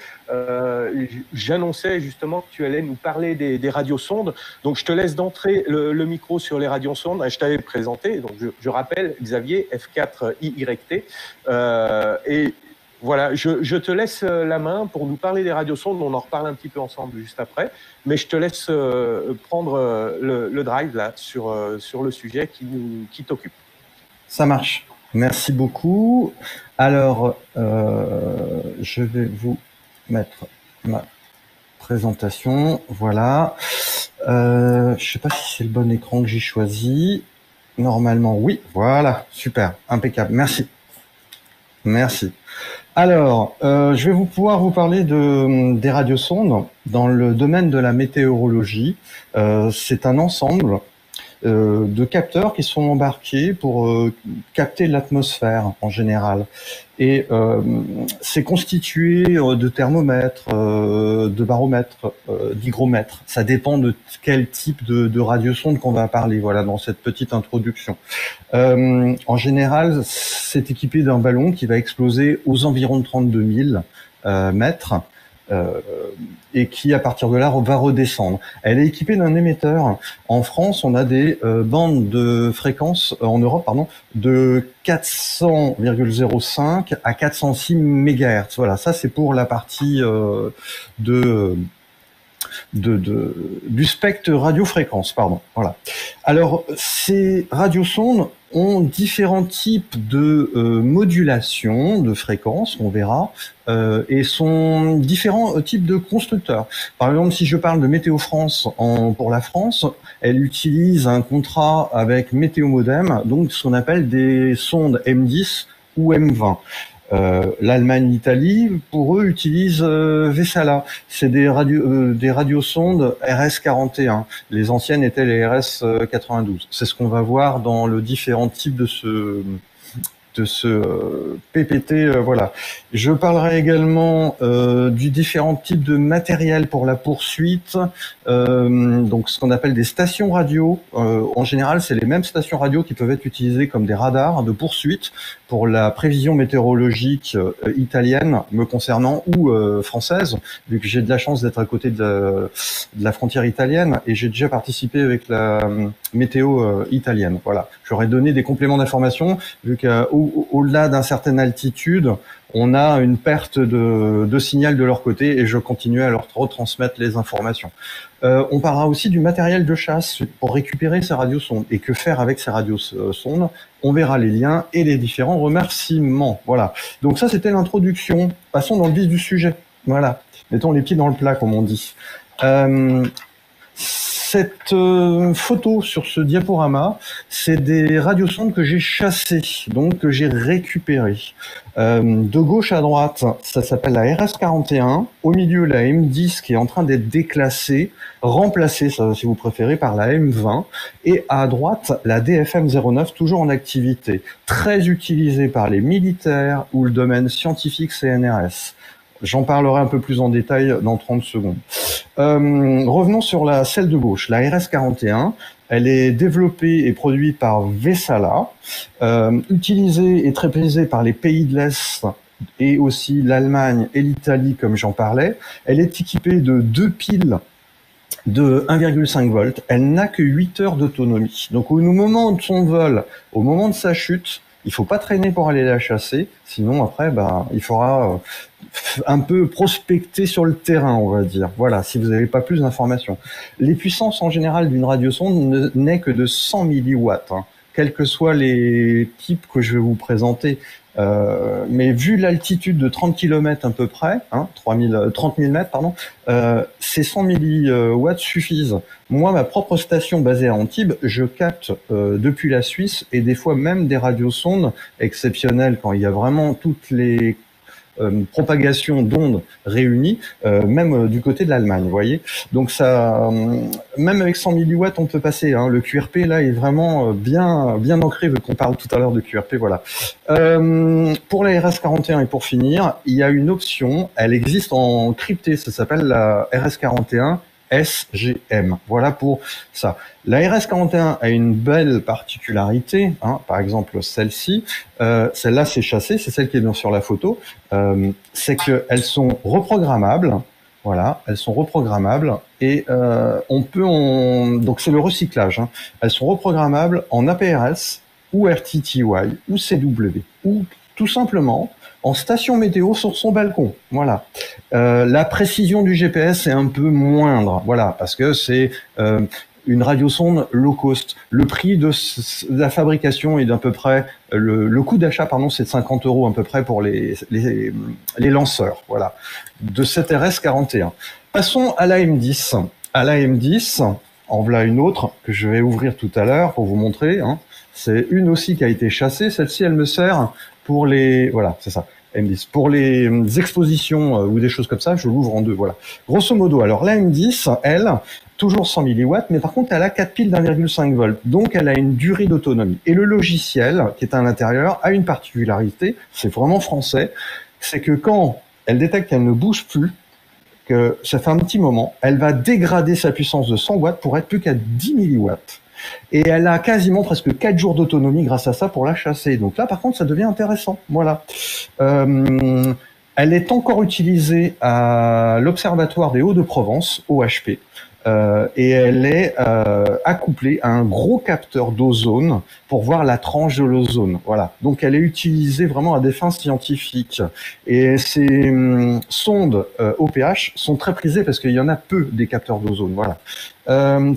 j'annonçais justement que tu allais nous parler des radiosondes. Donc, je te laisse d'entrer le micro sur les radiosondes. Je t'avais présenté, donc je rappelle, Xavier, F4YT. Et voilà, je te laisse la main pour nous parler des radiosondes. On en reparle un petit peu ensemble juste après. Mais je te laisse prendre le drive là sur le sujet qui t'occupe. Ça marche. Merci beaucoup. Alors, je vais vous mettre ma présentation. Voilà. Je sais pas si c'est le bon écran que j'ai choisi. Normalement, oui. Voilà. Super. Impeccable. Merci. Merci. Alors, je vais pouvoir vous parler des radiosondes dans le domaine de la météorologie. C'est un ensemble de capteurs qui sont embarqués pour capter l'atmosphère en général. Et c'est constitué de thermomètres, de baromètres, d'hygromètres. Ça dépend de quel type de radiosonde qu'on va parler. Voilà, dans cette petite introduction. En général, c'est équipé d'un ballon qui va exploser aux environs de 32 000 mètres. Et qui, à partir de là, va redescendre. Elle est équipée d'un émetteur. En France, on a des bandes de fréquence, en Europe, pardon, de 400,05 à 406 MHz. Voilà, ça c'est pour la partie du spectre radiofréquence, pardon. Voilà. Alors, ces radiosondes ont différents types de modulation de fréquence, on verra, et sont différents types de constructeurs. Par exemple, si je parle de Météo France pour la France, elle utilise un contrat avec Météo Modem, donc ce qu'on appelle des sondes M10 ou M20. L'Allemagne, l'Italie, pour eux, utilisent Vessala. C'est des radiosondes RS-41. Les anciennes étaient les RS-92. C'est ce qu'on va voir dans le différent type de ce PPT, voilà. Je parlerai également du différents types de matériel pour la poursuite, donc ce qu'on appelle des stations radio. En général, c'est les mêmes stations radio qui peuvent être utilisées comme des radars de poursuite pour la prévision météorologique italienne me concernant ou française, vu que j'ai de la chance d'être à côté de la frontière italienne et j'ai déjà participé avec la météo italienne. Voilà, j'aurais donné des compléments d'information vu qu'au-delà d'une certaine altitude, on a une perte de signal de leur côté et je continue à leur retransmettre les informations. On parlera aussi du matériel de chasse pour récupérer ces radiosondes. Et que faire avec ces radiosondes? On verra les liens et les différents remerciements. Voilà. Donc ça, c'était l'introduction. Passons dans le vif du sujet. Voilà. Mettons les pieds dans le plat, comme on dit. Cette photo sur ce diaporama, c'est des radiosondes que j'ai chassées, donc que j'ai récupérées. De gauche à droite, ça s'appelle la RS-41. Au milieu, la M10 qui est en train d'être déclassée, remplacée, ça, si vous préférez, par la M20. Et à droite, la DFM-09, toujours en activité, très utilisée par les militaires ou le domaine scientifique CNRS. J'en parlerai un peu plus en détail dans 30 secondes. Revenons sur celle de gauche, la RS-41. Elle est développée et produite par Vessala, utilisée et très prisée par les pays de l'Est et aussi l'Allemagne et l'Italie, comme j'en parlais. Elle est équipée de 2 piles de 1,5 volts. Elle n'a que 8 heures d'autonomie. Donc au moment de son vol, au moment de sa chute, il faut pas traîner pour aller la chasser, sinon après, il faudra un peu prospecter sur le terrain, on va dire. Voilà, si vous n'avez pas plus d'informations. Les puissances en général d'une radiosonde n'est que de 100 milliwatts, hein, quels que soient les types que je vais vous présenter. Mais vu l'altitude de 30 km à peu près, hein, 30 000 mètres, pardon, ces 100 milliwatts suffisent. Moi, ma propre station basée à Antibes, je capte depuis la Suisse et des fois même des radiosondes exceptionnelles quand il y a vraiment toutes les propagation d'ondes réunies, même du côté de l'Allemagne, vous voyez. Donc ça, même avec 100 milliwatts, on peut passer. Hein. Le QRP là est vraiment bien ancré, vu qu'on parle tout à l'heure de QRP. Voilà. Pour la RS41 et pour finir, il y a une option. Elle existe en crypté. Ça s'appelle la RS41. SGM. Voilà pour ça. La RS41 a une belle particularité, hein, par exemple celle-ci. Celle-là, c'est chassé, c'est celle qui est sur la photo. C'est qu'elles sont reprogrammables. Voilà, elles sont reprogrammables et donc c'est le recyclage. Hein. Elles sont reprogrammables en APRS ou RTTY ou CW ou tout simplement en station météo sur son balcon. Voilà. La précision du GPS est un peu moindre. Voilà, parce que c'est une radiosonde low cost. Le prix de la fabrication est d'à peu près le coût d'achat, pardon, c'est de 50 € à peu près pour les lanceurs. Voilà, de cette RS41. Passons à la M10. À la M10, en voilà une autre que je vais ouvrir tout à l'heure pour vous montrer. Hein. C'est une aussi qui a été chassée. Celle-ci, elle me sert pour les, voilà, c'est ça, M10. Pour les expositions ou des choses comme ça, je l'ouvre en deux, voilà. Grosso modo, alors la M10, elle, toujours 100 milliwatts, mais par contre, elle a 4 piles d'1,5 volts. Donc, elle a une durée d'autonomie. Et le logiciel, qui est à l'intérieur, a une particularité, c'est vraiment français, c'est que quand elle détecte qu'elle ne bouge plus, que ça fait un petit moment, elle va dégrader sa puissance de 100 watts pour être plus qu'à 10 milliwatts. Et elle a quasiment presque 4 jours d'autonomie grâce à ça pour la chasser. Donc là, par contre, ça devient intéressant. Voilà. Elle est encore utilisée à l'Observatoire des Hauts-de-Provence, OHP. Et elle est accouplée à un gros capteur d'ozone pour voir la tranche de l'ozone. Voilà. Donc elle est utilisée vraiment à des fins scientifiques. Et ces sondes OPH sont très prisées parce qu'il y en a peu des capteurs d'ozone. Voilà.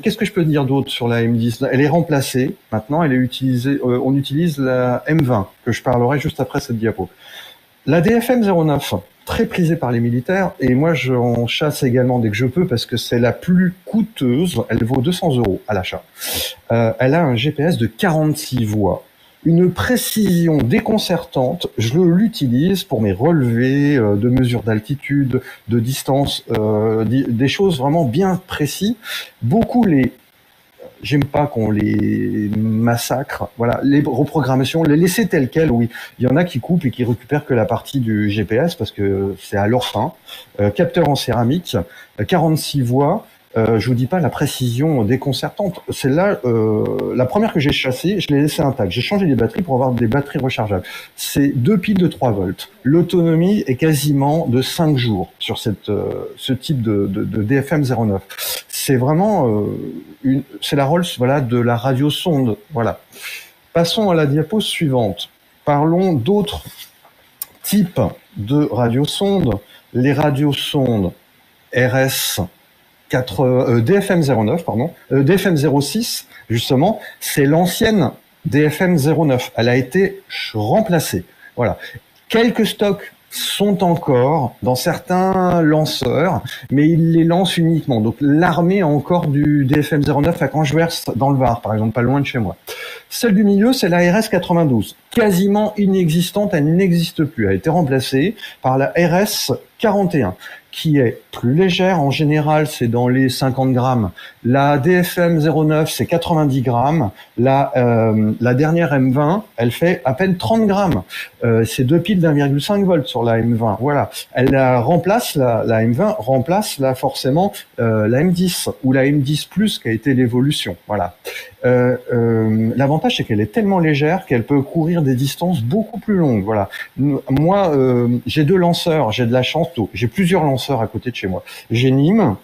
Qu'est-ce que je peux dire d'autre sur la M10? Elle est remplacée. Maintenant, elle est utilisée. On utilise la M20 que je parlerai juste après cette diapo. La DFM09, très prisée par les militaires, et moi j'en chasse également dès que je peux parce que c'est la plus coûteuse, elle vaut 200 € à l'achat. Elle a un GPS de 46 voies, une précision déconcertante, je l'utilise pour mes relevés de mesure d'altitude, de distance, des choses vraiment bien précises. Beaucoup j'aime pas qu'on les massacre. Voilà, les reprogrammations, les laisser telles quelles, oui. Il y en a qui coupent et qui récupèrent que la partie du GPS parce que c'est à leur fin. Capteur en céramique, 46 voies. Je vous dis pas la précision déconcertante. Celle-là, la première que j'ai chassée, je l'ai laissée intacte. J'ai changé les batteries pour avoir des batteries rechargeables. C'est 2 piles de 3 volts. L'autonomie est quasiment de 5 jours sur ce type de DFM09. C'est vraiment c'est la Rolls, voilà, de la radiosonde. Voilà. Passons à la diapo suivante. Parlons d'autres types de radiosondes. Les radiosondes DFM09, pardon, DFM06, justement, c'est l'ancienne DFM09. Elle a été remplacée. Voilà. Quelques stocks sont encore dans certains lanceurs, mais ils les lancent uniquement. Donc l'armée a encore du DFM09 à Canjuers dans le Var, par exemple, pas loin de chez moi. Celle du milieu, c'est la RS92, quasiment inexistante, elle n'existe plus. Elle a été remplacée par la RS41, qui est plus légère. En général, c'est dans les 50 grammes. La DFM 09, c'est 90 grammes. La dernière M20, elle fait à peine 30 grammes. C'est 2 piles d'1,5 volts sur la M20. Voilà. Elle remplace, la M20 remplace là forcément la M10 ou la M10 Plus qui a été l'évolution. Voilà. L'avantage, c'est qu'elle est tellement légère qu'elle peut courir des distances beaucoup plus longues. Voilà. Moi, j'ai 2 lanceurs, j'ai de la chance, j'ai plusieurs lanceurs à côté de chez moi. J'ai Nîmes,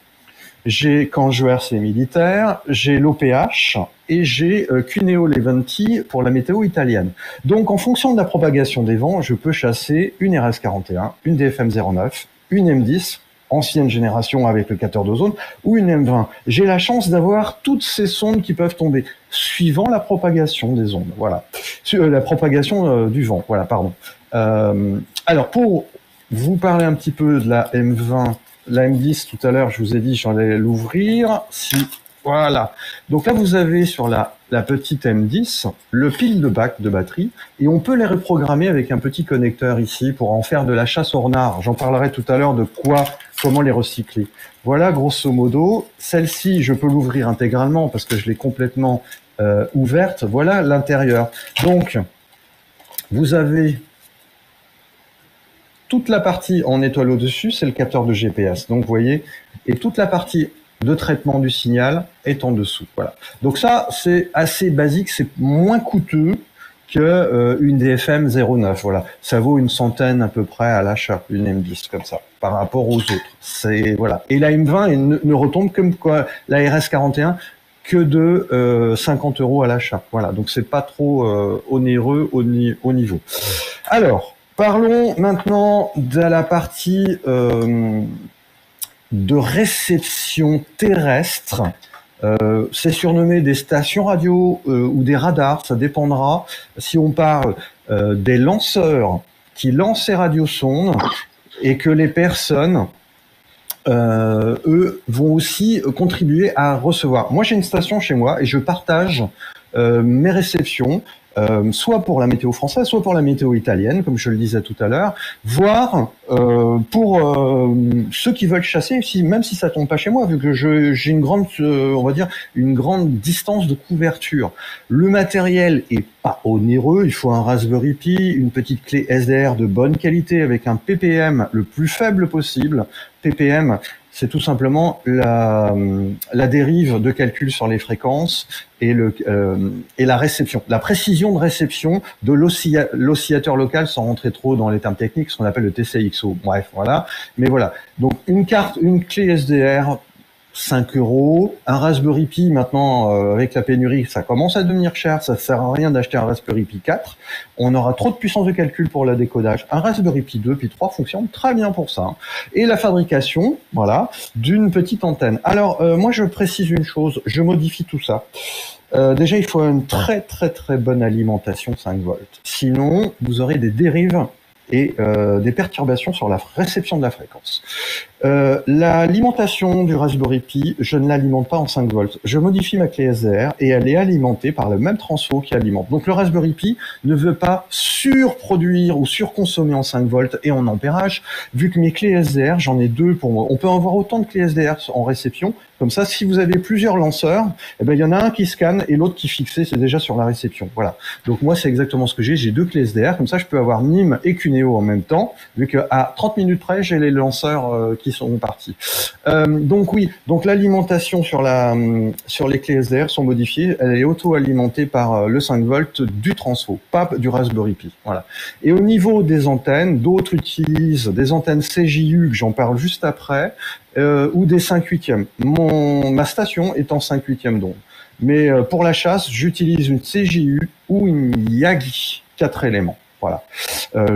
j'ai Canjuers et militaire, j'ai l'OPH et j'ai Cuneo Leventi pour la météo italienne. Donc, en fonction de la propagation des vents, je peux chasser une RS41, une DFM09, une M10, ancienne génération avec le capteur d'ozone, ou une M20. J'ai la chance d'avoir toutes ces sondes qui peuvent tomber, suivant la propagation des ondes. Voilà. La propagation du vent. Voilà, pardon. Alors, pour vous parler un petit peu de la M20, la M10, tout à l'heure, je vous ai dit, j'en allais l'ouvrir. Si Voilà. Donc là, vous avez sur la petite M10 le pile de bac de batterie et on peut les reprogrammer avec un petit connecteur ici pour en faire de la chasse au renard. J'en parlerai tout à l'heure de comment les recycler. Voilà, grosso modo. Celle-ci, je peux l'ouvrir intégralement parce que je l'ai complètement ouverte. Voilà l'intérieur. Donc, vous avez toute la partie en étoile au-dessus, c'est le capteur de GPS. Donc, vous voyez, et toute la partie de traitement du signal est en dessous. Voilà. Donc ça, c'est assez basique, c'est moins coûteux que une DFM 09. Voilà. Ça vaut une centaine à peu près à l'achat, une M10 comme ça, par rapport aux autres. C'est voilà. Et la M20 ne retombe comme quoi la RS41 que de 50 € à l'achat. Voilà. Donc c'est pas trop onéreux au niveau. Alors, parlons maintenant de la partie de réception terrestre. C'est surnommé des stations radio ou des radars, ça dépendra. Si on parle des lanceurs qui lancent ces radiosondes et que les personnes, eux, vont aussi contribuer à recevoir. Moi, j'ai une station chez moi et je partage mes réceptions. Soit pour la météo française, soit pour la météo italienne, comme je le disais tout à l'heure, voire pour ceux qui veulent chasser, même si ça tombe pas chez moi, vu que j'ai une grande, on va dire, une grande distance de couverture. Le matériel est pas onéreux, il faut un Raspberry Pi, une petite clé SDR de bonne qualité avec un PPM le plus faible possible. PPM, c'est tout simplement la dérive de calcul sur les fréquences et la réception, la précision de réception de l'oscillateur local, sans rentrer trop dans les termes techniques, ce qu'on appelle le TCXO. Bref, voilà. Mais voilà. Donc une clé SDR, 5 €. Un Raspberry Pi, maintenant, avec la pénurie, ça commence à devenir cher. Ça sert à rien d'acheter un Raspberry Pi 4. On aura trop de puissance de calcul pour le décodage. Un Raspberry Pi 2, Pi 3 fonctionne très bien pour ça. Et la fabrication, voilà, d'une petite antenne. Alors, moi, je précise une chose. Je modifie tout ça. Déjà, il faut une très, très, très bonne alimentation 5 volts. Sinon, vous aurez des dérives et des perturbations sur la réception de la fréquence. L'alimentation du Raspberry Pi, je ne l'alimente pas en 5 volts. Je modifie ma clé SDR et elle est alimentée par le même transfo qui alimente. Donc le Raspberry Pi ne veut pas surproduire ou surconsommer en 5 volts et en ampérage, vu que mes clés SDR, j'en ai deux pour moi. On peut avoir autant de clés SDR en réception. Comme ça, si vous avez plusieurs lanceurs, eh ben, il y en a un qui scanne et l'autre qui fixé, c'est déjà sur la réception. Voilà. Donc moi, c'est exactement ce que j'ai. J'ai deux clés SDR. Comme ça, je peux avoir NIM et Cuneo en même temps, vu qu'à 30 minutes près, j'ai les lanceurs qui sont partis. Donc oui, donc l'alimentation sur les clés SDR sont modifiées. Elle est auto-alimentée par le 5 volts du transfo, pas du Raspberry Pi. Voilà. Et au niveau des antennes, d'autres utilisent des antennes CJU, que j'en parle juste après, ou des 5/8e. Ma station est en 5/8e d'onde. Mais pour la chasse, j'utilise une CJU ou une Yagi, 4 éléments. Voilà.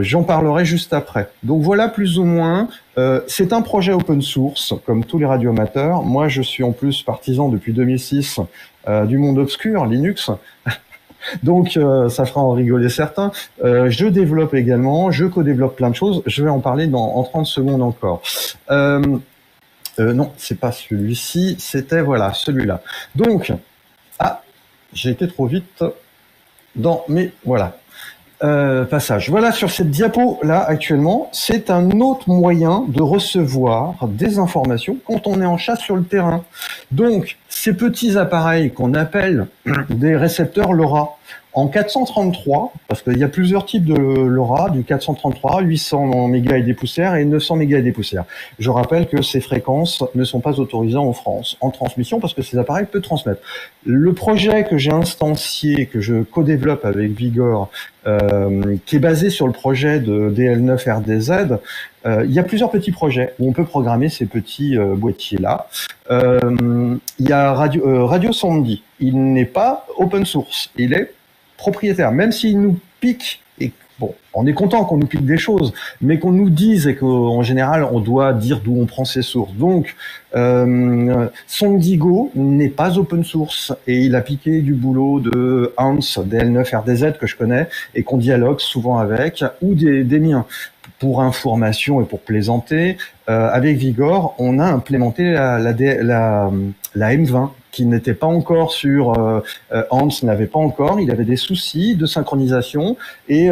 J'en parlerai juste après. Donc voilà plus ou moins. C'est un projet open source, comme tous les radioamateurs. Moi, je suis en plus partisan depuis 2006 du monde obscur, Linux. Donc ça fera en rigoler certains. Je développe également, je co-développe plein de choses. Je vais en parler en 30 secondes encore. Non, c'est pas celui-ci, c'était voilà celui-là. Donc, j'ai été trop vite dans mes voilà passages. Voilà, sur cette diapo là actuellement, c'est un autre moyen de recevoir des informations quand on est en chasse sur le terrain. Donc, ces petits appareils qu'on appelle des récepteurs LoRa. En 433, parce qu'il y a plusieurs types de LoRa, du 433, 800 mégas et des poussières et 900 mégas et des poussières. Je rappelle que ces fréquences ne sont pas autorisées en France en transmission parce que ces appareils peuvent transmettre. Le projet que j'ai instancié, que je co-développe avec Vigor, qui est basé sur le projet de DL9RDZ, il y a plusieurs petits projets où on peut programmer ces petits boîtiers-là. Il y a Radio Sandy. Il n'est pas open source. Il est propriétaire, même s'il nous pique, et bon, on est content qu'on nous pique des choses, mais qu'on nous dise et qu'en général, on doit dire d'où on prend ses sources. Donc, Sondigo n'est pas open source et il a piqué du boulot de Hans, DL9RDZ que je connais et qu'on dialogue souvent avec, ou des miens. Pour information et pour plaisanter, avec Vigor, on a implémenté la M20 qui n'était pas encore sur Hans n'avait pas encore, il avait des soucis de synchronisation et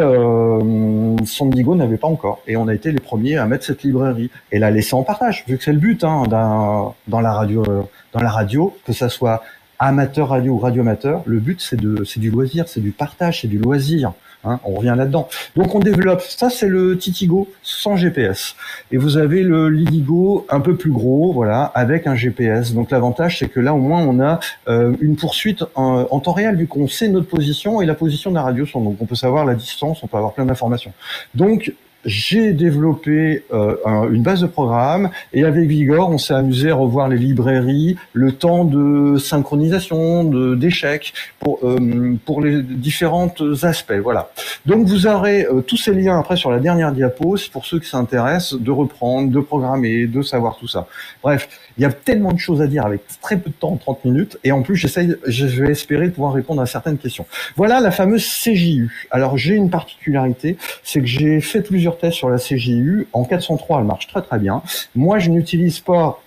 Sondigo n'avait pas encore. Et on a été les premiers à mettre cette librairie et la laisser en partage, vu que c'est le but hein, dans la radio, que ça soit amateur radio ou radio amateur, le but c'est du loisir, c'est du partage, c'est du loisir. Hein, on revient là-dedans. Donc on développe, ça c'est le Titigo sans GPS. Et vous avez le Lidigo un peu plus gros, voilà, avec un GPS. Donc l'avantage c'est que là au moins on a une poursuite en temps réel, vu qu'on sait notre position et la position de la radio son. Donc on peut savoir la distance, on peut avoir plein d'informations. Donc j'ai développé une base de programme et avec Vigor, on s'est amusé à revoir les librairies, le temps de synchronisation, d'échecs pour les différents aspects. Voilà. Donc vous aurez tous ces liens après sur la dernière diapo, pour ceux qui s'intéressent, de reprendre, de programmer, de savoir tout ça. Bref, il y a tellement de choses à dire avec très peu de temps, 30 minutes, et en plus je vais espérer pouvoir répondre à certaines questions. Voilà la fameuse CJU. Alors j'ai une particularité, c'est que j'ai fait plusieurs tests sur la CJU. En 403, elle marche très très bien. Moi, je n'utilise pas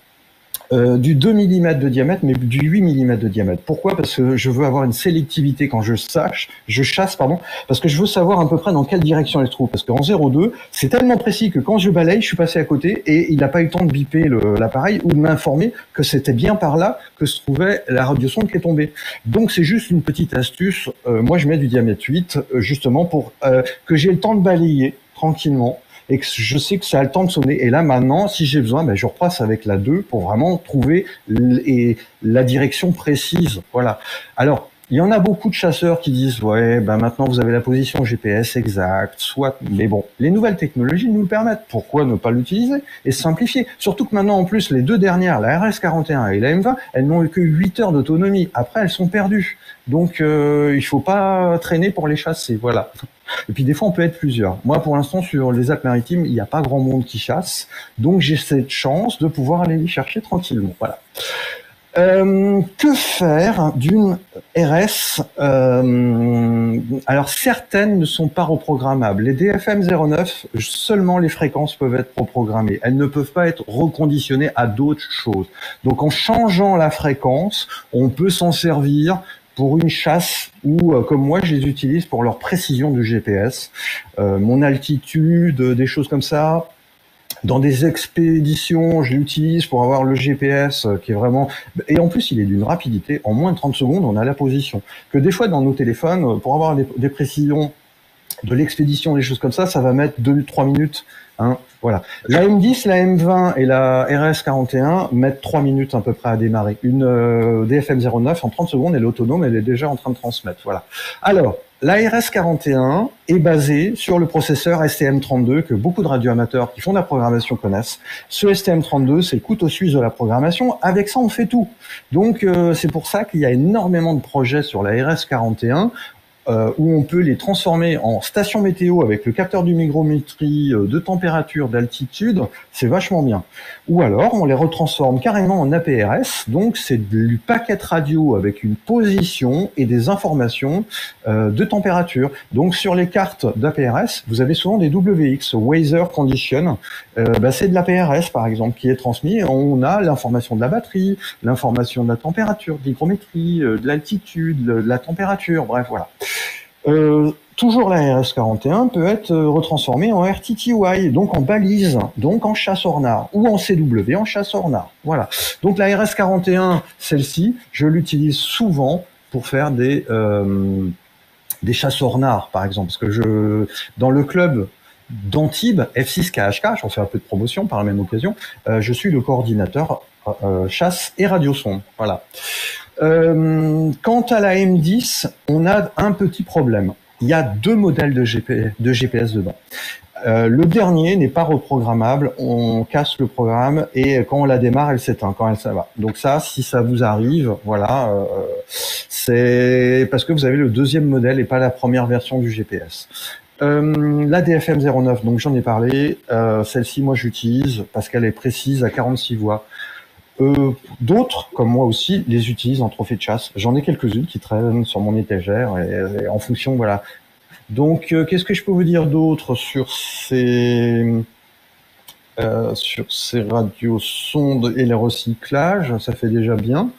du 2 mm de diamètre, mais du 8 mm de diamètre. Pourquoi? Parce que je veux avoir une sélectivité quand je chasse, parce que je veux savoir à peu près dans quelle direction elle se trouve. Parce qu'en 0,2, c'est tellement précis que quand je balaye, je suis passé à côté et il n'a pas eu le temps de biper l'appareil ou de m'informer que c'était bien par là que se trouvait la radiosonde qui est tombée. Donc c'est juste une petite astuce. Moi, je mets du diamètre 8, justement pour que j'ai le temps de balayer tranquillement et que je sais que ça a le temps de sonner. Et là, maintenant, si j'ai besoin, je repasse avec la 2 pour vraiment trouver la direction précise. Voilà. Alors, il y en a beaucoup de chasseurs qui disent, ouais, maintenant vous avez la position GPS exacte, soit, mais bon, les nouvelles technologies nous le permettent. Pourquoi ne pas l'utiliser et simplifier? Surtout que maintenant, en plus, les deux dernières, la RS41 et la M20, elles n'ont eu que 8 heures d'autonomie. Après, elles sont perdues. Donc, il faut pas traîner pour les chasser. Voilà. Et puis des fois, on peut être plusieurs. Moi, pour l'instant, sur les Alpes-Maritimes, il n'y a pas grand monde qui chasse. Donc, j'ai cette chance de pouvoir aller les chercher tranquillement. Voilà. Que faire d'une RS Alors, certaines ne sont pas reprogrammables. Les DFM 09, seulement les fréquences peuvent être reprogrammées. Elles ne peuvent pas être reconditionnées à d'autres choses. Donc, en changeant la fréquence, on peut s'en servir pour une chasse ou comme moi je les utilise pour leur précision du GPS, mon altitude, des choses comme ça. Dans des expéditions, je l'utilise pour avoir le GPS qui est vraiment... Et en plus, il est d'une rapidité. En moins de 30 secondes, on a la position. Que des fois, dans nos téléphones, pour avoir des précisions de l'expédition, des choses comme ça, ça va mettre 2-3 minutes. Hein, voilà. La M10, la M20 et la RS41 mettent 3 minutes à peu près à démarrer. Une DFM 09 en 30 secondes, elle est autonome, elle est déjà en train de transmettre. Voilà. Alors, la RS41 est basée sur le processeur STM32 que beaucoup de radioamateurs qui font de la programmation connaissent. Ce STM32, c'est le couteau suisse de la programmation. Avec ça, on fait tout. Donc, c'est pour ça qu'il y a énormément de projets sur la RS41 où on peut les transformer en station météo avec le capteur d'humidrométrie, de température, d'altitude, c'est vachement bien. Ou alors, on les retransforme carrément en APRS, donc c'est du paquet radio avec une position et des informations de température. Donc sur les cartes d'APRS, vous avez souvent des WX, Weather Condition, c'est de l'APRS par exemple qui est transmis, on a l'information de la batterie, l'information de la température, de l'hygrométrie, de l'altitude, de la température, bref voilà. Toujours la RS41 peut être retransformée en RTTY, donc en balise, donc en chasse Ornar, ou en CW en chasse Ornar. Voilà. Donc la RS41, celle-ci, je l'utilise souvent pour faire des chasses Ornar, par exemple, parce que dans le club d'Antibes, F6KHK, j'en fais un peu de promotion par la même occasion, je suis le coordinateur chasse et radiosonde. Voilà. Quant à la M10, on a un petit problème. Il y a 2 modèles de GPS dedans. Le dernier n'est pas reprogrammable, on casse le programme et quand on la démarre, elle s'éteint, quand ça va. Donc ça, si ça vous arrive, voilà, c'est parce que vous avez le 2e modèle et pas la première version du GPS. La DFM 09, donc j'en ai parlé, celle-ci moi j'utilise parce qu'elle est précise à 46 voix. D'autres, comme moi aussi, les utilisent en trophée de chasse. J'en ai quelques-unes qui traînent sur mon étagère et en fonction, voilà. Donc, qu'est-ce que je peux vous dire d'autre sur ces radiosondes et les recyclages? Ça fait déjà bien.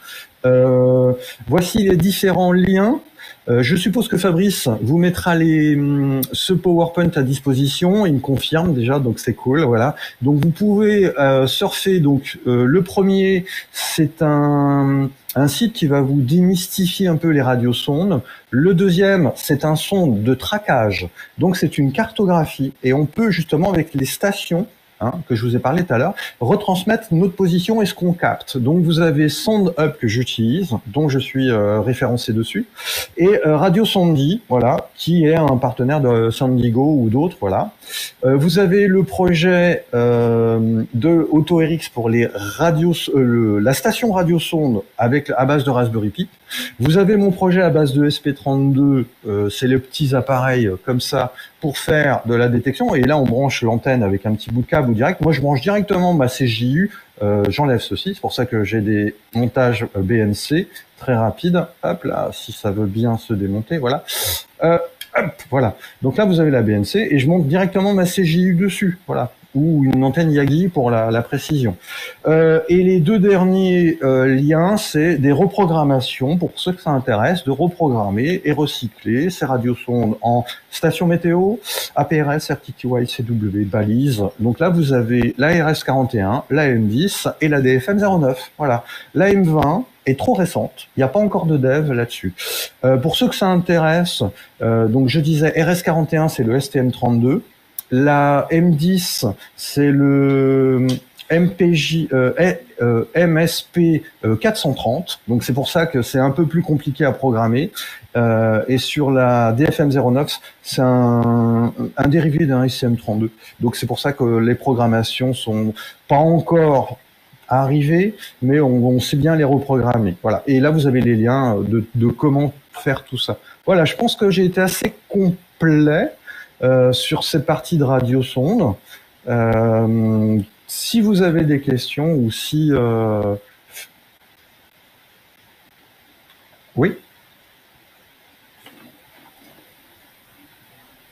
Voici les différents liens. Je suppose que Fabrice vous mettra ce PowerPoint à disposition. Il me confirme déjà, donc c'est cool. Voilà. Donc vous pouvez surfer. Donc le premier, c'est un site qui va vous démystifier un peu les radiosondes. Le deuxième, c'est un sonde de traquage. Donc c'est une cartographie et on peut justement avec les stations que je vous ai parlé tout à l'heure, retransmettre notre position et ce qu'on capte. Donc vous avez SoundHub que j'utilise, dont je suis référencé dessus, et Radio Sandy, voilà, qui est un partenaire de Sandigo ou d'autres, voilà. Vous avez le projet de AutoRx pour les radios, la station radiosonde à base de Raspberry Pi. Vous avez mon projet à base de SP32, c'est les petits appareils comme ça pour faire de la détection. Et là, on branche l'antenne avec un petit bout de câble ou direct. Moi, je branche directement ma CJU. J'enlève ceci. C'est pour ça que j'ai des montages BNC très rapides. Hop là, si ça veut bien se démonter, voilà. Hop, voilà. Donc là, vous avez la BNC et je monte directement ma CJU dessus. Voilà. Ou une antenne Yagi pour la précision. Et les deux derniers liens, c'est des reprogrammations, pour ceux que ça intéresse, de reprogrammer et recycler ces radiosondes en station météo, APRS, RTTY, CW, balise. Donc là, vous avez la RS41, la M10 et la DFM 09. Voilà. La M20 est trop récente. Il n'y a pas encore de dev là-dessus. Pour ceux que ça intéresse, donc je disais RS41, c'est le STM32. La M10, c'est le MSP 430. Donc c'est pour ça que c'est un peu plus compliqué à programmer. Et sur la DFM 09, c'est un dérivé d'un SCM32. Donc c'est pour ça que les programmations sont pas encore arrivées, mais on sait bien les reprogrammer. Voilà. Et là, vous avez les liens de comment faire tout ça. Voilà, je pense que j'ai été assez complet sur cette partie de radiosonde. Si vous avez des questions ou si... Oui.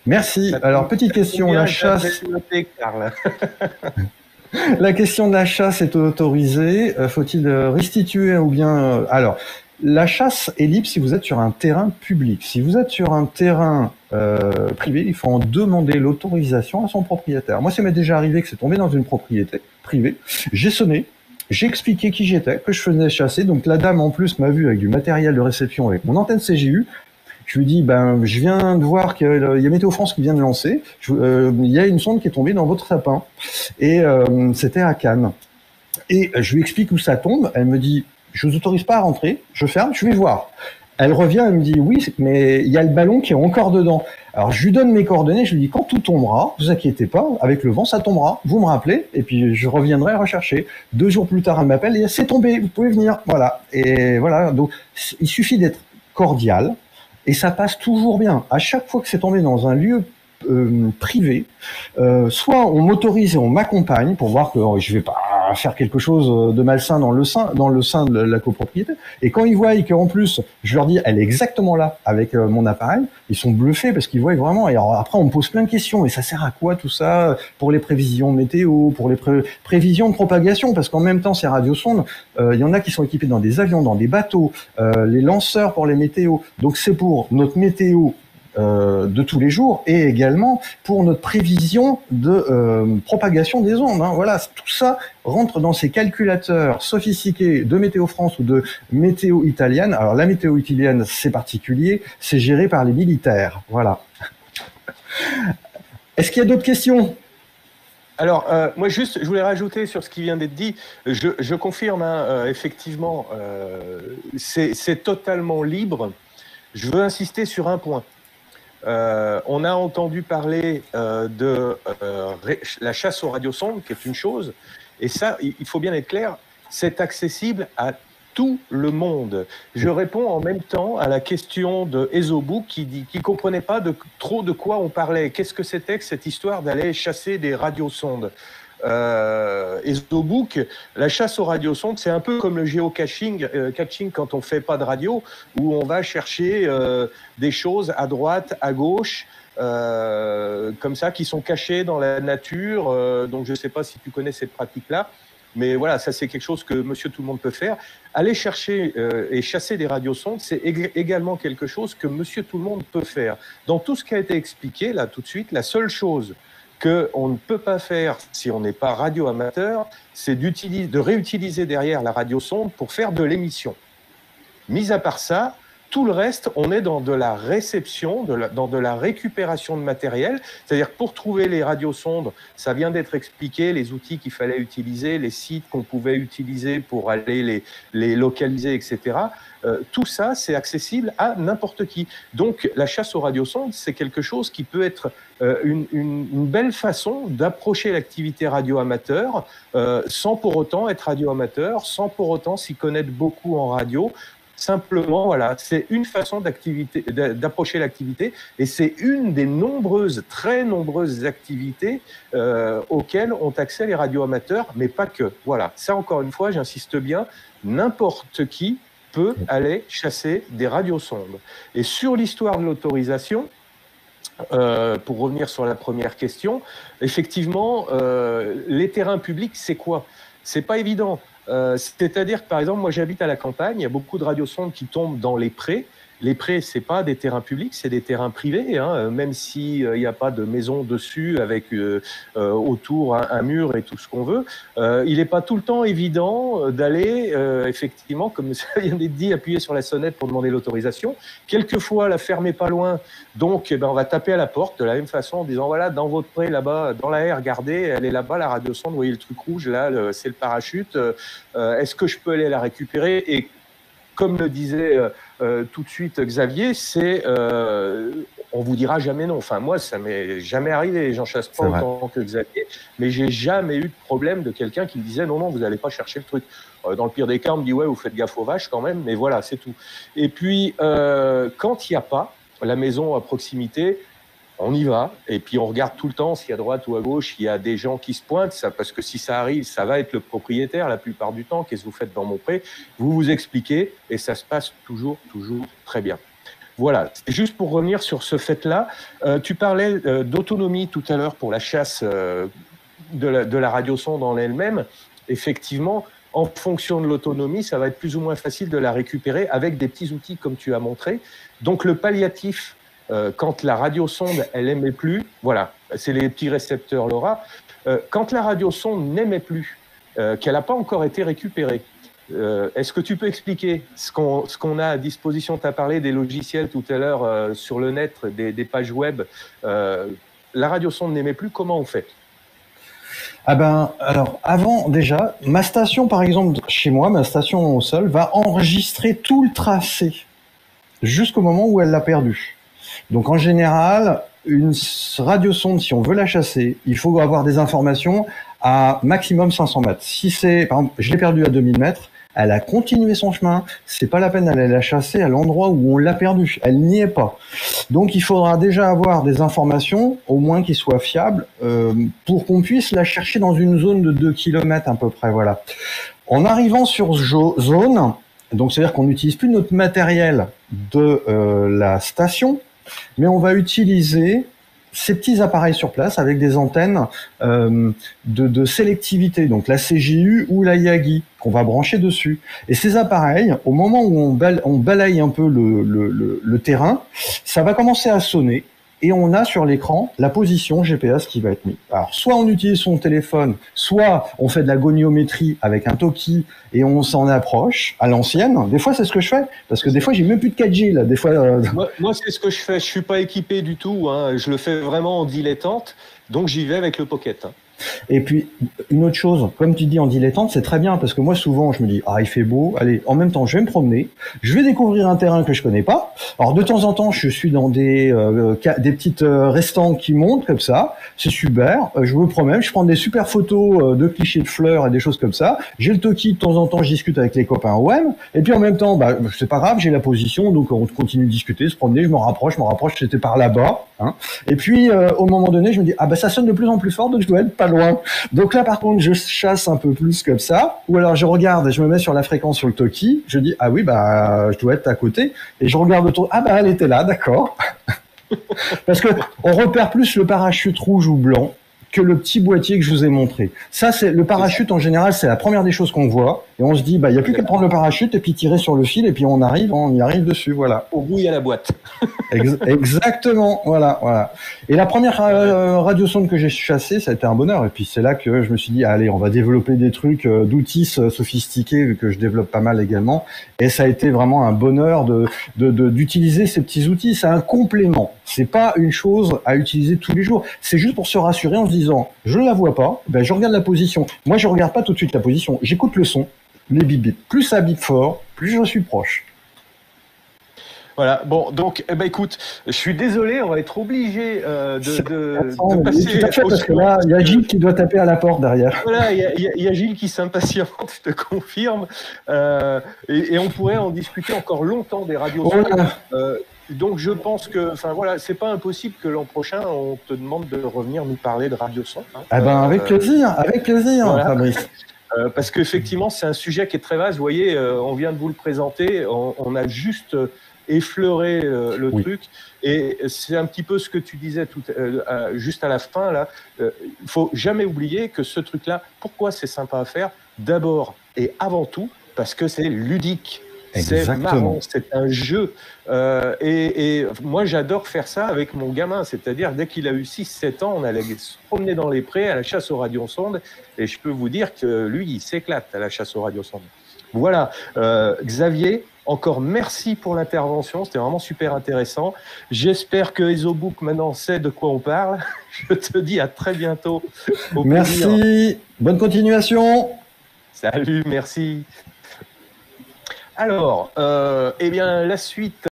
Merci. Alors, petite question, la chasse... La question de la chasse est autorisée. Faut-il restituer ou bien... Alors, la chasse est libre si vous êtes sur un terrain public. Si vous êtes sur un terrain privé, il faut en demander l'autorisation à son propriétaire. Moi, ça m'est déjà arrivé que c'est tombé dans une propriété privée. J'ai sonné, j'ai expliqué qui j'étais, que je faisais chasser. Donc la dame en plus m'a vu avec du matériel de réception, avec mon antenne CJU. Je lui dis, je viens de voir qu'il y a Météo France qui vient de lancer. Il y a une sonde qui est tombée dans votre sapin. Et c'était à Cannes. Et je lui explique où ça tombe. Elle me dit, je vous autorise pas à rentrer. Je ferme, je vais voir. Elle revient, elle me dit, oui, mais il y a le ballon qui est encore dedans. Alors je lui donne mes coordonnées, je lui dis, quand tout tombera, vous inquiétez pas, avec le vent, ça tombera. Vous me rappelez, et puis je reviendrai rechercher. 2 jours plus tard, elle m'appelle et c'est tombé, vous pouvez venir. Voilà. Et voilà. Donc il suffit d'être cordial. Et ça passe toujours bien. À chaque fois que c'est tombé dans un lieu privé, soit on m'autorise et on m'accompagne pour voir que je vais pas faire quelque chose de malsain dans le sein de la copropriété. Et quand ils voient qu'en plus, je leur dis, elle est exactement là avec mon appareil, ils sont bluffés parce qu'ils voient vraiment. Et alors après, on me pose plein de questions. Et ça sert à quoi tout ça? Pour les prévisions météo, pour les prévisions de propagation, parce qu'en même temps, ces radiosondes, il y en a qui sont équipés dans des avions, dans des bateaux, les lanceurs pour les météos. Donc c'est pour notre météo de tous les jours et également pour notre prévision de propagation des ondes. Voilà, tout ça rentre dans ces calculateurs sophistiqués de Météo France ou de Météo Italienne. Alors la Météo Italienne, c'est particulier, c'est géré par les militaires. Voilà. Est-ce qu'il y a d'autres questions ? Alors, moi juste, je voulais rajouter sur ce qui vient d'être dit. Je confirme, effectivement, c'est totalement libre. Je veux insister sur un point. On a entendu parler de la chasse aux radiosondes, qui est une chose, et ça, il faut bien être clair, c'est accessible à tout le monde. Je réponds en même temps à la question de Ezobook qui comprenait pas trop de quoi on parlait. Qu'est-ce que c'était que cette histoire d'aller chasser des radiosondes? Ezobook, la chasse aux radiosondes, c'est un peu comme le géocaching catching quand on fait pas de radio, où on va chercher des choses à droite, à gauche, comme ça, qui sont cachées dans la nature. Donc je sais pas si tu connais cette pratique-là. mais voilà, ça c'est quelque chose que monsieur tout le monde peut faire. Aller chercher et chasser des radiosondes, c'est également quelque chose que monsieur tout le monde peut faire. Dans tout ce qui a été expliqué là tout de suite, la seule chose qu'on ne peut pas faire si on n'est pas radioamateur, c'est de réutiliser derrière la radiosonde pour faire de l'émission. Mis à part ça, tout le reste, on est dans de la réception, dans de la récupération de matériel. C'est-à-dire que pour trouver les radiosondes, ça vient d'être expliqué, les outils qu'il fallait utiliser, les sites qu'on pouvait utiliser pour aller les localiser, etc. Tout ça, c'est accessible à n'importe qui. Donc, la chasse aux radiosondes, c'est quelque chose qui peut être une belle façon d'approcher l'activité radio-amateur sans pour autant être radio-amateur, sans pour autant s'y connaître beaucoup en radio. Simplement, voilà, c'est une façon d'approcher l'activité et c'est une des très nombreuses activités auxquelles ont accès les radioamateurs, mais pas que. Voilà, ça encore une fois, j'insiste bien, n'importe qui peut aller chasser des radiosondes. Et sur l'histoire de l'autorisation, pour revenir sur la première question, effectivement, les terrains publics, c'est quoi? C'est pas évident. C'est-à-dire que, par exemple, moi j'habite à la campagne, il y a beaucoup de radiosondes qui tombent dans les prés. Les prés, c'est pas des terrains publics, c'est des terrains privés, hein, même s'il n'y a pas de maison dessus avec autour un mur et tout ce qu'on veut. Il n'est pas tout le temps évident d'aller, effectivement, comme ça vient d'être dit, appuyer sur la sonnette pour demander l'autorisation. Quelquefois, la ferme n'est pas loin, donc on va taper à la porte de la même façon en disant, voilà, dans votre pré, là-bas, dans la haie, regardez, elle est là-bas, la radiosonde, vous voyez le truc rouge, là, c'est le parachute. Est-ce que je peux aller la récupérer? Et comme le disait tout de suite Xavier, on vous dira jamais non. Enfin, moi, ça m'est jamais arrivé. J'en chasse pas autant que Xavier, mais j'ai jamais eu de problème de quelqu'un qui me disait non, vous n'allez pas chercher le truc. Dans le pire des cas, on me dit ouais, vous faites gaffe aux vaches quand même, mais voilà, c'est tout. Et puis, quand il n'y a pas la maison à proximité, on y va, et puis on regarde tout le temps si à droite ou à gauche il y a des gens qui se pointent, parce que si ça arrive, ça va être le propriétaire la plupart du temps. Qu'est-ce que vous faites dans mon pré? Vous vous expliquez et ça se passe toujours très bien. Voilà, c'est juste pour revenir sur ce fait-là. Tu parlais d'autonomie tout à l'heure pour la chasse de la radiosonde en elle-même. Effectivement, en fonction de l'autonomie, ça va être plus ou moins facile de la récupérer avec des petits outils comme tu as montré. Donc le palliatif, quand la radiosonde, elle n'aimait plus, voilà, c'est les petits récepteurs LoRa. Quand la radiosonde n'aimait plus, qu'elle n'a pas encore été récupérée, est-ce que tu peux expliquer ce qu'on a à disposition? Tu as parlé des logiciels tout à l'heure sur le net, des pages web. La radiosonde n'aimait plus, comment on fait? Ah ben, alors, avant, déjà, ma station, par exemple, chez moi, ma station au sol, va enregistrer tout le tracé jusqu'au moment où elle l'a perdu. Donc en général, une radiosonde, si on veut la chasser, il faut avoir des informations à maximum 500 mètres. Si c'est, par exemple, je l'ai perdue à 2000 mètres, elle a continué son chemin, c'est pas la peine d'aller la chasser à l'endroit où on l'a perdue, elle n'y est pas. Donc il faudra déjà avoir des informations, au moins qui soient fiables, pour qu'on puisse la chercher dans une zone de 2 km à peu près, voilà. En arrivant sur zone, donc c'est-à-dire qu'on n'utilise plus notre matériel de la station, mais on va utiliser ces petits appareils sur place avec des antennes de sélectivité, donc la CGU ou la Yagi, qu'on va brancher dessus. Et ces appareils, au moment où on balaye un peu le terrain, ça va commencer à sonner. Et on a sur l'écran la position GPS qui va être mise. Alors, soit on utilise son téléphone, soit on fait de la goniométrie avec un Toki et on s'en approche à l'ancienne. Des fois, c'est ce que je fais, parce que des fois, j'ai même plus de 4G, là. Des fois, moi, c'est ce que je fais. Je suis pas équipé du tout, hein. Je le fais vraiment en dilettante, donc j'y vais avec le pocket, hein. Et puis, une autre chose, comme tu dis en dilettante, c'est très bien, parce que moi, souvent, je me dis, il fait beau, allez, en même temps, je vais me promener, je vais découvrir un terrain que je connais pas. Alors, de temps en temps, je suis dans des petites restants qui montent, comme ça, c'est super, je me promène, je prends des super photos de clichés de fleurs et des choses comme ça. J'ai le Toki, de temps en temps, je discute avec les copains OM, et puis en même temps, c'est pas grave, j'ai la position, donc on continue de discuter, se promener, je me rapproche, c'était par là-bas, hein. Et puis, au moment donné, je me dis, ça sonne de plus en plus fort, donc je dois être pas loin. Donc là, par contre, je chasse un peu plus comme ça, ou alors je regarde et je me mets sur la fréquence sur le Toki, je dis, ah oui, je dois être à côté, et je regarde autour, elle était là, d'accord. Parce que on repère plus le parachute rouge ou blanc que le petit boîtier que je vous ai montré. Ça, c'est le parachute en général, c'est la première des choses qu'on voit. Et on se dit, bah, il n'y a plus qu'à prendre le parachute et puis tirer sur le fil et puis on y arrive dessus, voilà. Au bout, il y a la boîte. Exactement, voilà, voilà. Et la première radiosonde que j'ai chassée, ça a été un bonheur. Et puis c'est là que je me suis dit, allez, on va développer des trucs d'outils sophistiqués, vu que je développe pas mal également. Et ça a été vraiment un bonheur d'utiliser ces petits outils. C'est un complément. C'est pas une chose à utiliser tous les jours. C'est juste pour se rassurer en se disant, je la vois pas, ben je regarde la position. Moi, je regarde pas tout de suite la position. J'écoute le son, les bip bip. Plus ça bip fort, plus je suis proche. Voilà, bon, donc, eh ben, écoute, je suis désolé, on va être obligé de passer. Tout à fait, parce que là, il y a Gilles qui doit taper à la porte derrière. Voilà, il y a Gilles qui s'impatiente, je te confirme. Et on pourrait en discuter encore longtemps des radios. Voilà. Donc, je pense que, enfin voilà, c'est pas impossible que l'an prochain, on te demande de revenir nous parler de radioson. Hein. Ah ben, avec plaisir, voilà. Fabrice. Parce qu'effectivement, c'est un sujet qui est très vaste. Vous voyez, on vient de vous le présenter, on a juste effleurer le truc. Et c'est un petit peu ce que tu disais juste à la fin, là. Il faut jamais oublier que ce truc-là, pourquoi c'est sympa à faire? D'abord et avant tout, parce que c'est ludique. C'est marrant, c'est un jeu. Et moi, j'adore faire ça avec mon gamin. C'est-à-dire, dès qu'il a eu 6-7 ans, on allait se promener dans les prés à la chasse aux radiosondes. Et je peux vous dire que lui, il s'éclate à la chasse aux radiosondes. Voilà. Xavier, encore merci pour l'intervention. C'était vraiment super intéressant. J'espère que EzoBook maintenant sait de quoi on parle. Je te dis à très bientôt. Merci. Plaisir. Bonne continuation. Salut, merci. Alors, eh bien, la suite.